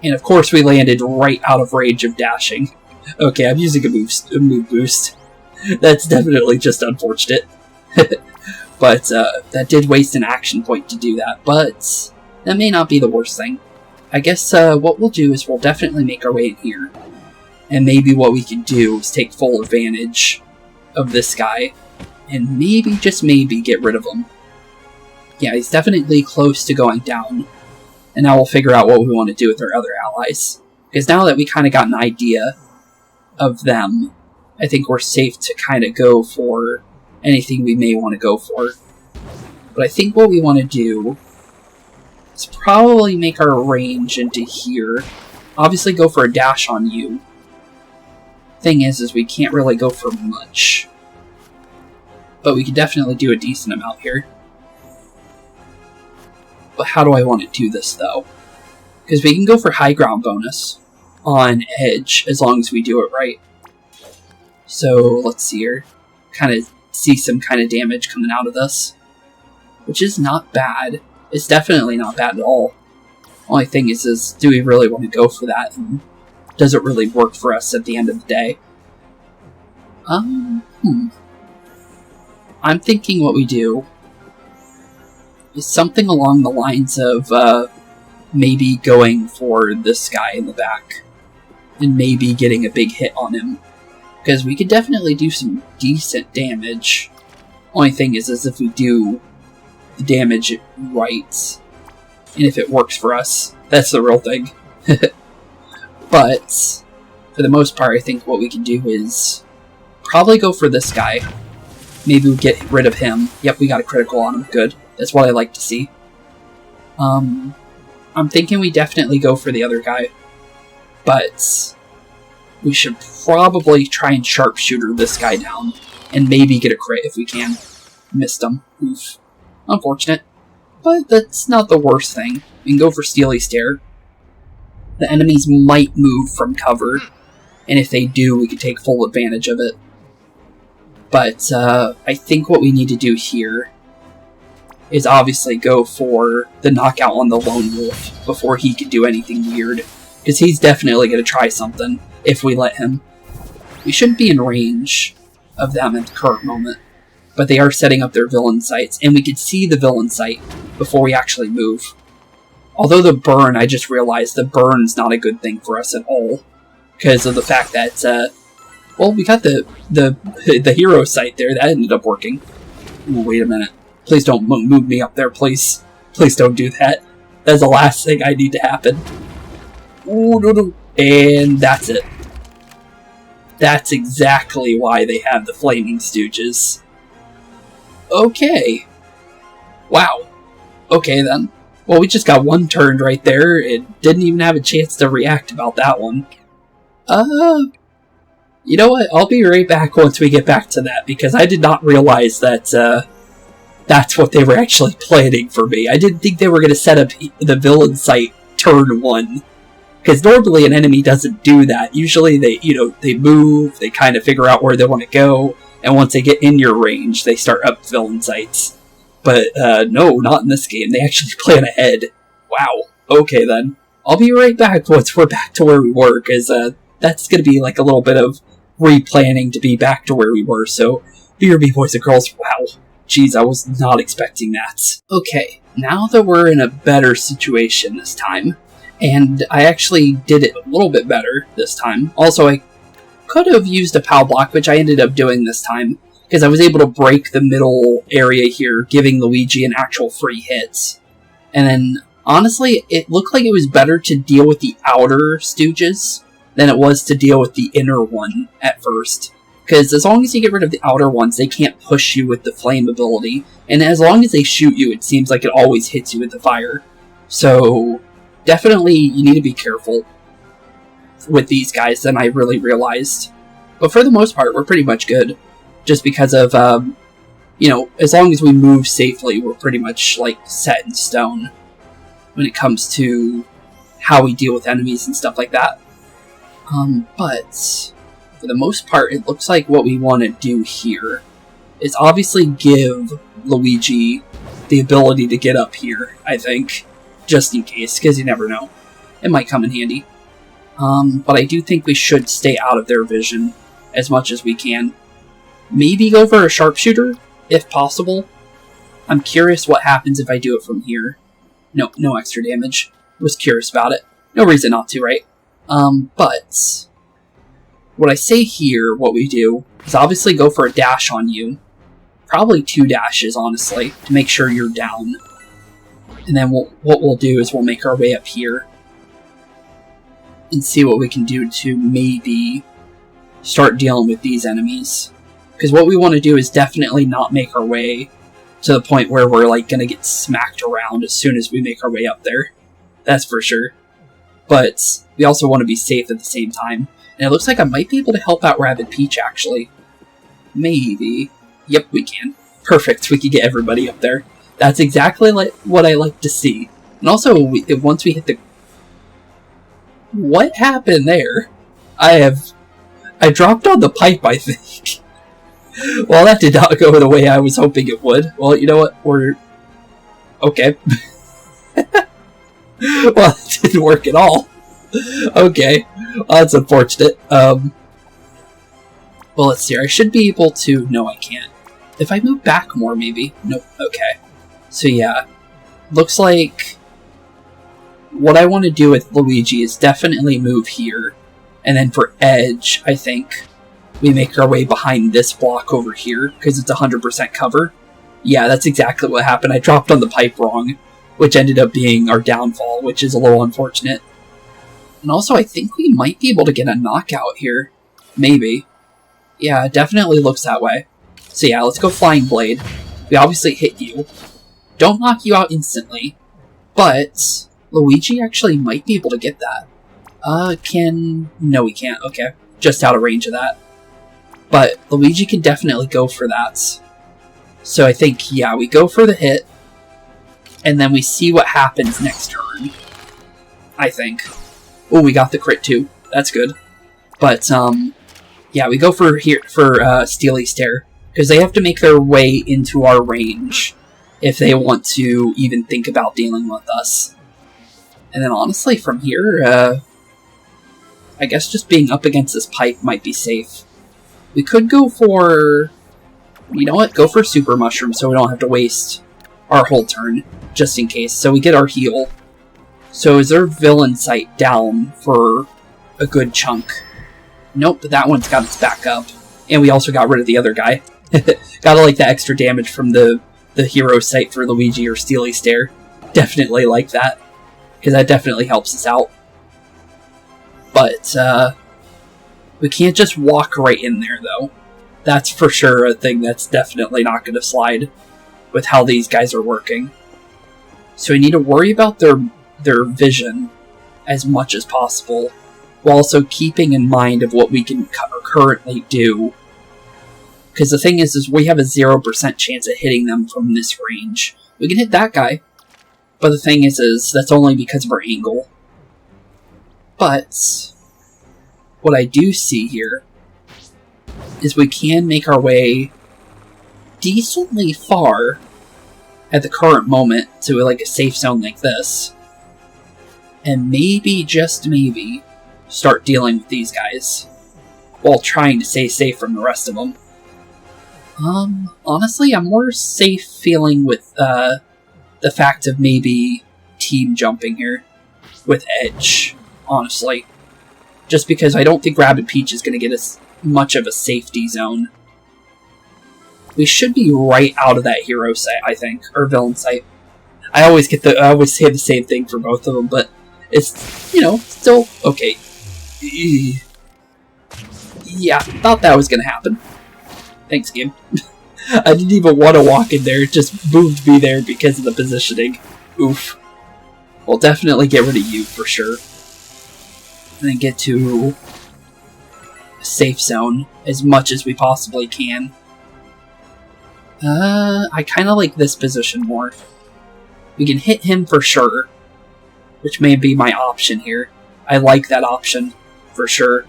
And of course we landed right out of range of dashing. Okay, I'm using a move boost. That's definitely just unfortunate. But that did waste an action point to do that. But that may not be the worst thing. I guess what we'll do is we'll definitely make our way in here. And maybe what we can do is take full advantage of this guy. And maybe, just maybe, get rid of him. Yeah, he's definitely close to going down. And now we'll figure out what we want to do with our other allies. Because now that we kind of got an idea of them, I think we're safe to kind of go for anything we may want to go for. But I think what we want to do is probably make our range into here. Obviously go for a dash on you. Thing is we can't really go for much. But we can definitely do a decent amount here. But how do I want to do this, though? Because we can go for high ground bonus on edge, as long as we do it right. So, let's see here. Kind of see some kind of damage coming out of this. Which is not bad. It's definitely not bad at all. Only thing is do we really want to go for that? And does it really work for us at the end of the day? I'm thinking what we do is something along the lines of maybe going for this guy in the back and maybe getting a big hit on him, because we could definitely do some decent damage. Only thing is if we do the damage right and if it works for us, that's the real thing. But for the most part, I think what we can do is probably go for this guy. Maybe we get rid of him. Yep, we got a critical on him. Good. That's what I like to see. I'm thinking we definitely go for the other guy. But we should probably try and sharpshooter this guy down. And maybe get a crit if we can. Missed him. Oof. Unfortunate. But that's not the worst thing. We can go for Steely Stare. The enemies might move from cover. And if they do, we can take full advantage of it. But I think what we need to do here is obviously go for the knockout on the Lone Wolf before he can do anything weird. Because he's definitely going to try something if we let him. We shouldn't be in range of them at the current moment. But they are setting up their villain sights, and we can see the villain sight before we actually move. Although the burn, I just realized the burn's not a good thing for us at all. Because of the fact that, well, we got the hero sight there. That ended up working. Ooh, wait a minute. Please don't move me up there, please. Please don't do that. That's the last thing I need to happen. Ooh, no. And that's it. That's exactly why they have the Flaming Stooges. Okay. Wow. Okay, then. Well, we just got one turned right there. It didn't even have a chance to react about that one. You know what? I'll be right back once we get back to that, because I did not realize that, that's what they were actually planning for me. I didn't think they were going to set up the villain sight turn 1. Because normally an enemy doesn't do that. Usually they move, they kind of figure out where they want to go, and once they get in your range, they start up villain sights. But, no, not in this game. They actually plan ahead. Wow. Okay, then. I'll be right back once we're back to where we were, because, that's going to be like a little bit of replanning to be back to where we were, so BRB boys and girls, wow. Jeez, I was not expecting that. Okay, now that we're in a better situation this time, and I actually did it a little bit better this time. Also, I could have used a POW block, which I ended up doing this time, because I was able to break the middle area here, giving Luigi an actual free hit. And then, honestly, it looked like it was better to deal with the outer Stooges than it was to deal with the inner one at first. Because as long as you get rid of the outer ones, they can't push you with the flame ability. And as long as they shoot you, it seems like it always hits you with the fire. So, definitely, you need to be careful with these guys than I really realized. But for the most part, we're pretty much good. Just because of, as long as we move safely, we're pretty much, set in stone when it comes to how we deal with enemies and stuff like that. But for the most part, it looks like what we want to do here is obviously give Luigi the ability to get up here, I think, just in case, because you never know. It might come in handy. But I do think we should stay out of their vision as much as we can. Maybe go for a sharpshooter, if possible. I'm curious what happens if I do it from here. No extra damage. Was curious about it. No reason not to, right? But what I say here, what we do, is obviously go for a dash on you. Probably 2 dashes, honestly, to make sure you're down. And then what we'll do is we'll make our way up here and see what we can do to maybe start dealing with these enemies. Because what we want to do is definitely not make our way to the point where we're like gonna get smacked around as soon as we make our way up there. That's for sure. But we also want to be safe at the same time. And it looks like I might be able to help out Rabbid Peach, actually. Maybe. Yep, we can. Perfect, we can get everybody up there. That's exactly like what I like to see. And also, once we hit the... What happened there? I dropped on the pipe, I think. Well, that did not go the way I was hoping it would. Well, you know what? We're... Okay. Well, it didn't work at all. Okay. Well, that's unfortunate. Well, let's see. I should be able to... No, I can't. If I move back more, maybe. Nope. Okay. So, yeah. Looks like... What I want to do with Luigi is definitely move here. And then for Edge, I think we make our way behind this block over here, because it's 100% cover. Yeah, that's exactly what happened. I dropped on the pipe wrong, which ended up being our downfall, which is a little unfortunate. And also, I think we might be able to get a knockout here. Maybe. Yeah, it definitely looks that way. So yeah, let's go Flying Blade. We obviously hit you. Don't knock you out instantly, but Luigi actually might be able to get that. No, we can't. Okay, just out of range of that. But Luigi can definitely go for that. So I think, yeah, we go for the hit, and then we see what happens next turn. I think. Oh, we got the crit too. That's good. But, yeah, we go for Steely Stare, because they have to make their way into our range if they want to even think about dealing with us. And then honestly, from here, I guess just being up against this pipe might be safe. We could go for... You know what? Go for Super Mushroom so we don't have to waste our whole turn, just in case. So we get our heal. So is their villain sight down for a good chunk? Nope, that one's got its back up. And we also got rid of the other guy. Gotta like that extra damage from the hero sight for Luigi or Steely Stare. Definitely like that, because that definitely helps us out. But, we can't just walk right in there, though. That's for sure a thing that's definitely not going to slide with how these guys are working. So we need to worry about their vision as much as possible, while also keeping in mind of what we can currently do. Because the thing is we have a 0% chance at hitting them from this range. We can hit that guy, but the thing is that's only because of our angle. But what I do see here is we can make our way decently far at the current moment to like a safe zone like this. And maybe, just maybe, start dealing with these guys while trying to stay safe from the rest of them. Honestly, I'm more safe feeling with the fact of maybe team jumping here with Edge, honestly. Just because I don't think Rabbid Peach is going to get us much of a safety zone. We should be right out of that hero sight, I think, or villain sight. I always say the same thing for both of them, but it's, you know, still okay. Yeah, thought that was going to happen. Thanks, game. I didn't even want to walk in there, it just moved me there because of the positioning. Oof. We'll definitely get rid of you for sure. And then get to a safe zone as much as we possibly can. I kind of like this position more. We can hit him for sure, which may be my option here. I like that option for sure.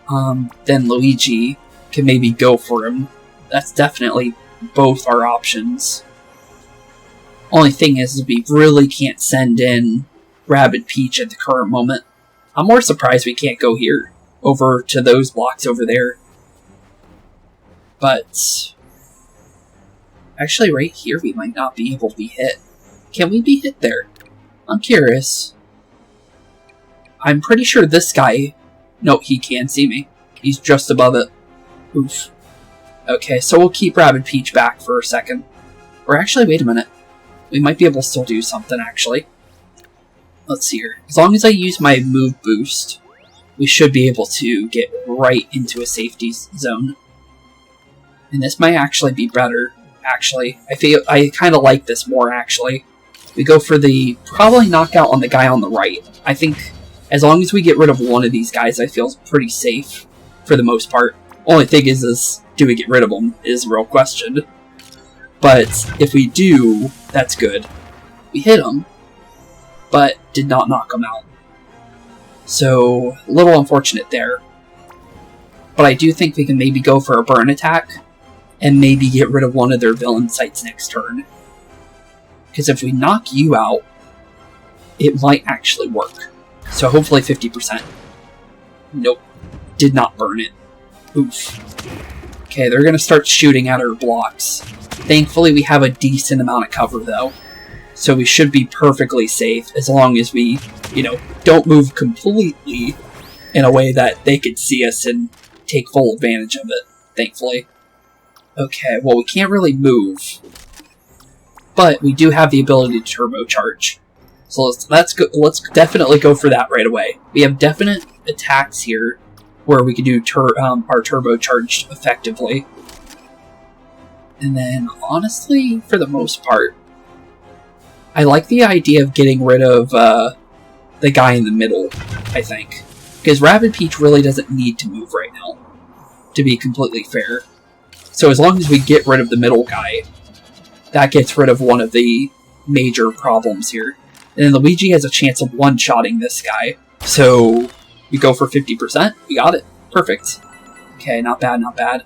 Then Luigi can maybe go for him. That's definitely both our options. Only thing is we really can't send in Rabbid Peach at the current moment. I'm more surprised we can't go here, over to those blocks over there. But actually right here we might not be able to be hit. Can we be hit there? I'm curious. I'm pretty sure this guy... No, he can see me. He's just above it. Oof. Okay, so we'll keep Rabbid Peach back for a second. Or actually, wait a minute. We might be able to still do something, actually. Let's see here. As long as I use my move boost, we should be able to get right into a safety zone. And this might actually be better. actually. I kind of like this more, actually. We go for the probably knockout on the guy on the right. I think as long as we get rid of one of these guys, I feel pretty safe for the most part. Only thing is do we get rid of them is a real question. But if we do, that's good. We hit him, but did not knock him out. So, a little unfortunate there. But I do think we can maybe go for a burn attack, and maybe get rid of one of their villain sites next turn. Because if we knock you out, it might actually work. So hopefully 50%. Nope. Did not burn it. Oof. Okay, they're going to start shooting at our blocks. Thankfully we have a decent amount of cover though. So we should be perfectly safe as long as we, don't move completely in a way that they could see us and take full advantage of it, thankfully. Okay, well we can't really move. But we do have the ability to turbocharge. So let's definitely go for that right away. We have definite attacks here where we can do our turbocharged effectively. And then, honestly, for the most part, I like the idea of getting rid of the guy in the middle, I think. Because Rabbid Peach really doesn't need to move right now, to be completely fair. So as long as we get rid of the middle guy, that gets rid of one of the major problems here. And then Luigi has a chance of one-shotting this guy. So we go for 50%. We got it. Perfect. Okay, not bad, not bad.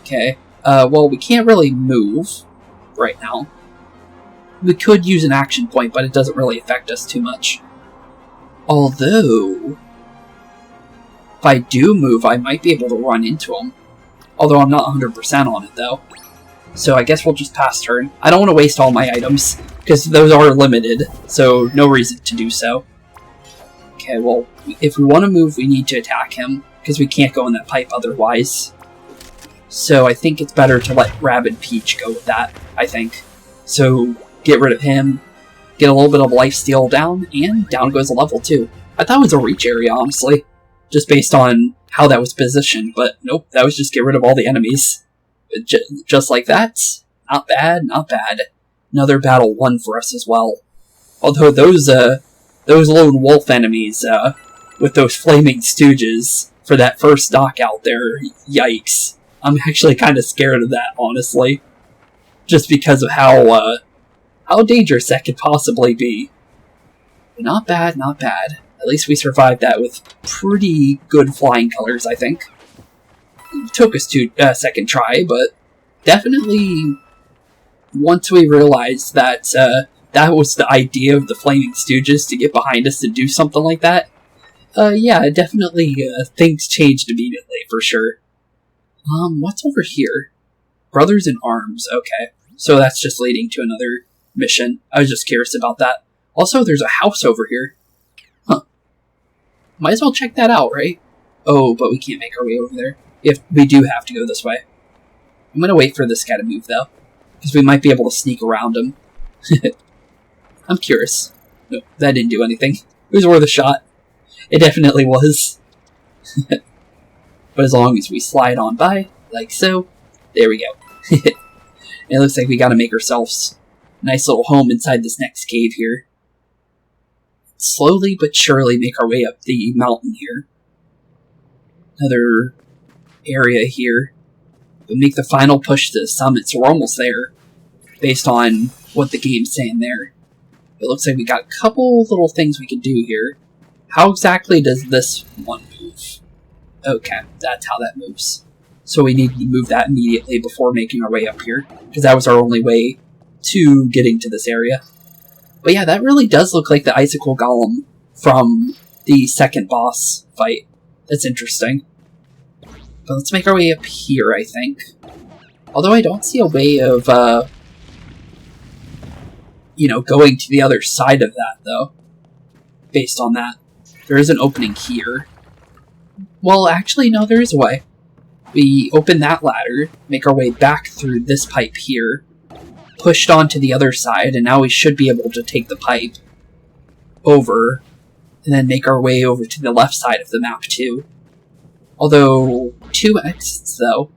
Okay. Well, we can't really move right now. We could use an action point, but it doesn't really affect us too much. Although, if I do move, I might be able to run into him. Although I'm not 100% on it, though. So I guess we'll just pass turn. I don't want to waste all my items, because those are limited, so no reason to do so. Okay, well, if we want to move, we need to attack him, because we can't go in that pipe otherwise. So I think it's better to let Rabbid Peach go with that, I think. So get rid of him, get a little bit of lifesteal down, and down goes a level 2. I thought it was a reach area, honestly, just based on how that was positioned, but nope, that was just get rid of all the enemies. Just like that. Not bad, not bad. Another battle won for us as well. Although those lone wolf enemies, with those flaming stooges for that first knockout there, yikes. I'm actually kind of scared of that, honestly. Just because of how dangerous that could possibly be. But not bad, not bad. At least we survived that with pretty good flying colors, I think. It took us a second try, but definitely once we realized that that was the idea of the Flaming Stooges to get behind us to do something like that, yeah, definitely things changed immediately, for sure. What's over here? Brothers in Arms, okay. So that's just leading to another mission. I was just curious about that. Also, there's a house over here. Huh. Might as well check that out, right? Oh, but we can't make our way over there. We do have to go this way. I'm gonna wait for this guy to move, though. Because we might be able to sneak around him. I'm curious. Nope, that didn't do anything. It was worth a shot. It definitely was. But as long as we slide on by, like so, there we go. It looks like we gotta make ourselves a nice little home inside this next cave here. Slowly but surely make our way up the mountain here. Another area here. But make the final push to the summit, so we're almost there. Based on what the game's saying there. It looks like we got a couple little things we can do here. How exactly does this one move? Okay, that's how that moves. So we need to move that immediately before making our way up here, because that was our only way to getting to this area. But yeah, that really does look like the Icicle Golem from the second boss fight. That's interesting. But let's make our way up here, I think. Although I don't see a way of, going to the other side of that, though. Based on that. There is an opening here. Well, actually, no, there is a way. We open that ladder, make our way back through this pipe here, pushed onto the other side, and now we should be able to take the pipe over, and then make our way over to the left side of the map, too. Although, 2 exits, though.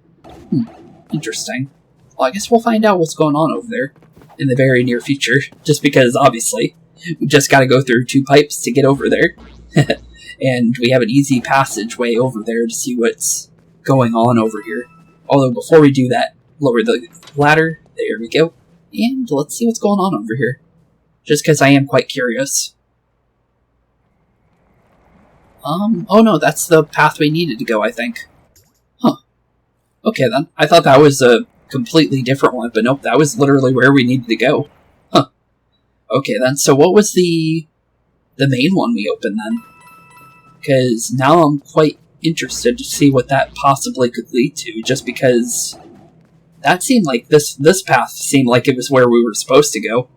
Interesting. Well, I guess we'll find out what's going on over there in the very near future, just because, obviously, we just gotta go through 2 pipes to get over there. And we have an easy passageway over there to see what's going on over here. Although, before we do that, lower the ladder. There we go. And let's see what's going on over here. Just because I am quite curious. Oh no, that's the path we needed to go, I think. Huh. Okay then. I thought that was a completely different one, but nope, that was literally where we needed to go. Huh. Okay then, so what was the main one we opened then? Because now I'm quite interested to see what that possibly could lead to, just because that seemed like this path seemed like it was where we were supposed to go,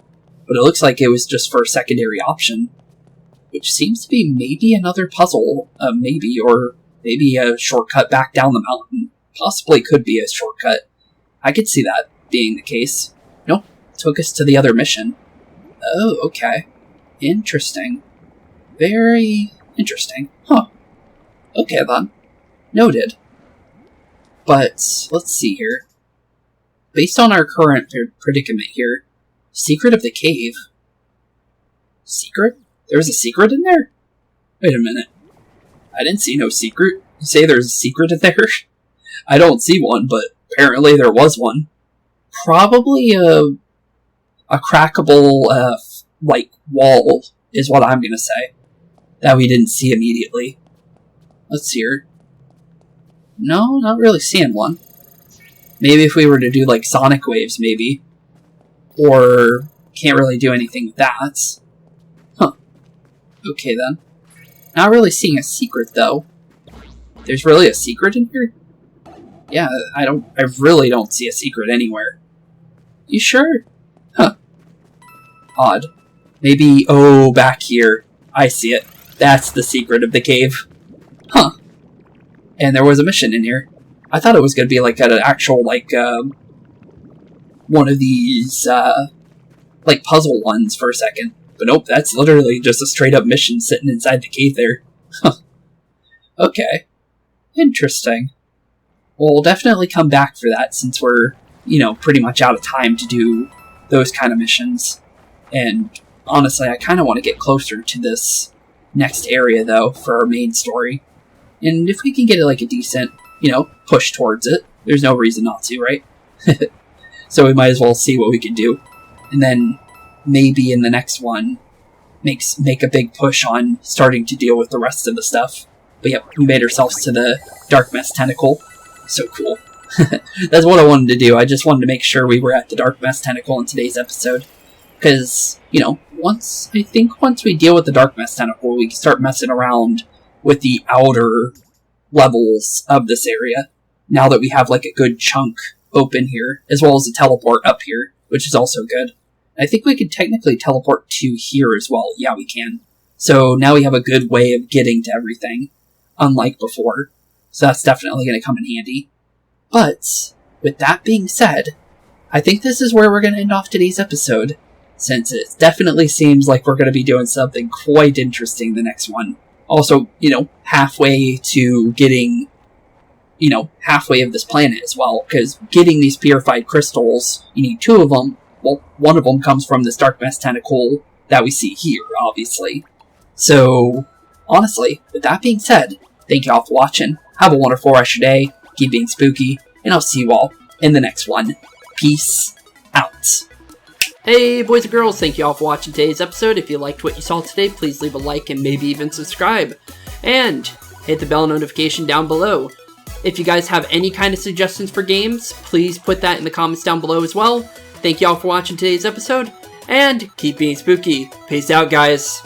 but it looks like it was just for a secondary option, which seems to be maybe another puzzle, or maybe a shortcut back down the mountain. Possibly could be a shortcut. I could see that being the case. Nope, took us to the other mission. Oh, okay. Interesting. Very interesting. Huh. Okay then. Noted. But, let's see here. Based on our current predicament here, secret of the cave. Secret? There was a secret in there? Wait a minute. I didn't see no secret. You say there's a secret in there? I don't see one, but apparently there was one. Probably a crackable, wall is what I'm gonna say. That we didn't see immediately. Let's see here. No, not really seeing one. Maybe if we were to do, sonic waves, maybe. Or can't really do anything with that. Huh. Okay, then. Not really seeing a secret, though. There's really a secret in here? Yeah, I really don't see a secret anywhere. You sure? Huh. Odd. Maybe, back here. I see it. That's the secret of the cave. Huh. And there was a mission in here. I thought it was going to be an actual, one of these, puzzle ones for a second. But nope, that's literally just a straight up mission sitting inside the cave there. Huh. Okay. Interesting. Well, we'll definitely come back for that since we're, pretty much out of time to do those kind of missions. And honestly, I kind of want to get closer to this next area, though, for our main story. And if we can get a decent, push towards it, there's no reason not to, right? So we might as well see what we can do. And then maybe in the next one, make a big push on starting to deal with the rest of the stuff. But yep, we made ourselves to the Dark Mess Tentacle. So cool. That's what I wanted to do. I just wanted to make sure we were at the Dark Mess Tentacle in today's episode. Because, once we deal with the Dark Mess Tentacle, we can start messing around with the outer levels of this area. Now that we have a good chunk open here, as well as a teleport up here, which is also good. I think we could technically teleport to here as well. Yeah, we can. So now we have a good way of getting to everything, unlike before. So that's definitely going to come in handy. But, with that being said, I think this is where we're going to end off today's episode, since it definitely seems like we're going to be doing something quite interesting the next one. Also, halfway to getting, halfway of this planet as well, because getting these purified crystals, you need 2 of them. Well, one of them comes from this Dark Mess Tentacle that we see here, obviously. So, honestly, with that being said, thank you all for watching. Have a wonderful rest of your day. Keep being spooky. And I'll see you all in the next one. Peace out. Hey boys and girls, thank you all for watching today's episode. If you liked what you saw today, please leave a like and maybe even subscribe. And hit the bell notification down below. If you guys have any kind of suggestions for games, please put that in the comments down below as well. Thank you all for watching today's episode. And keep being spooky. Peace out, guys.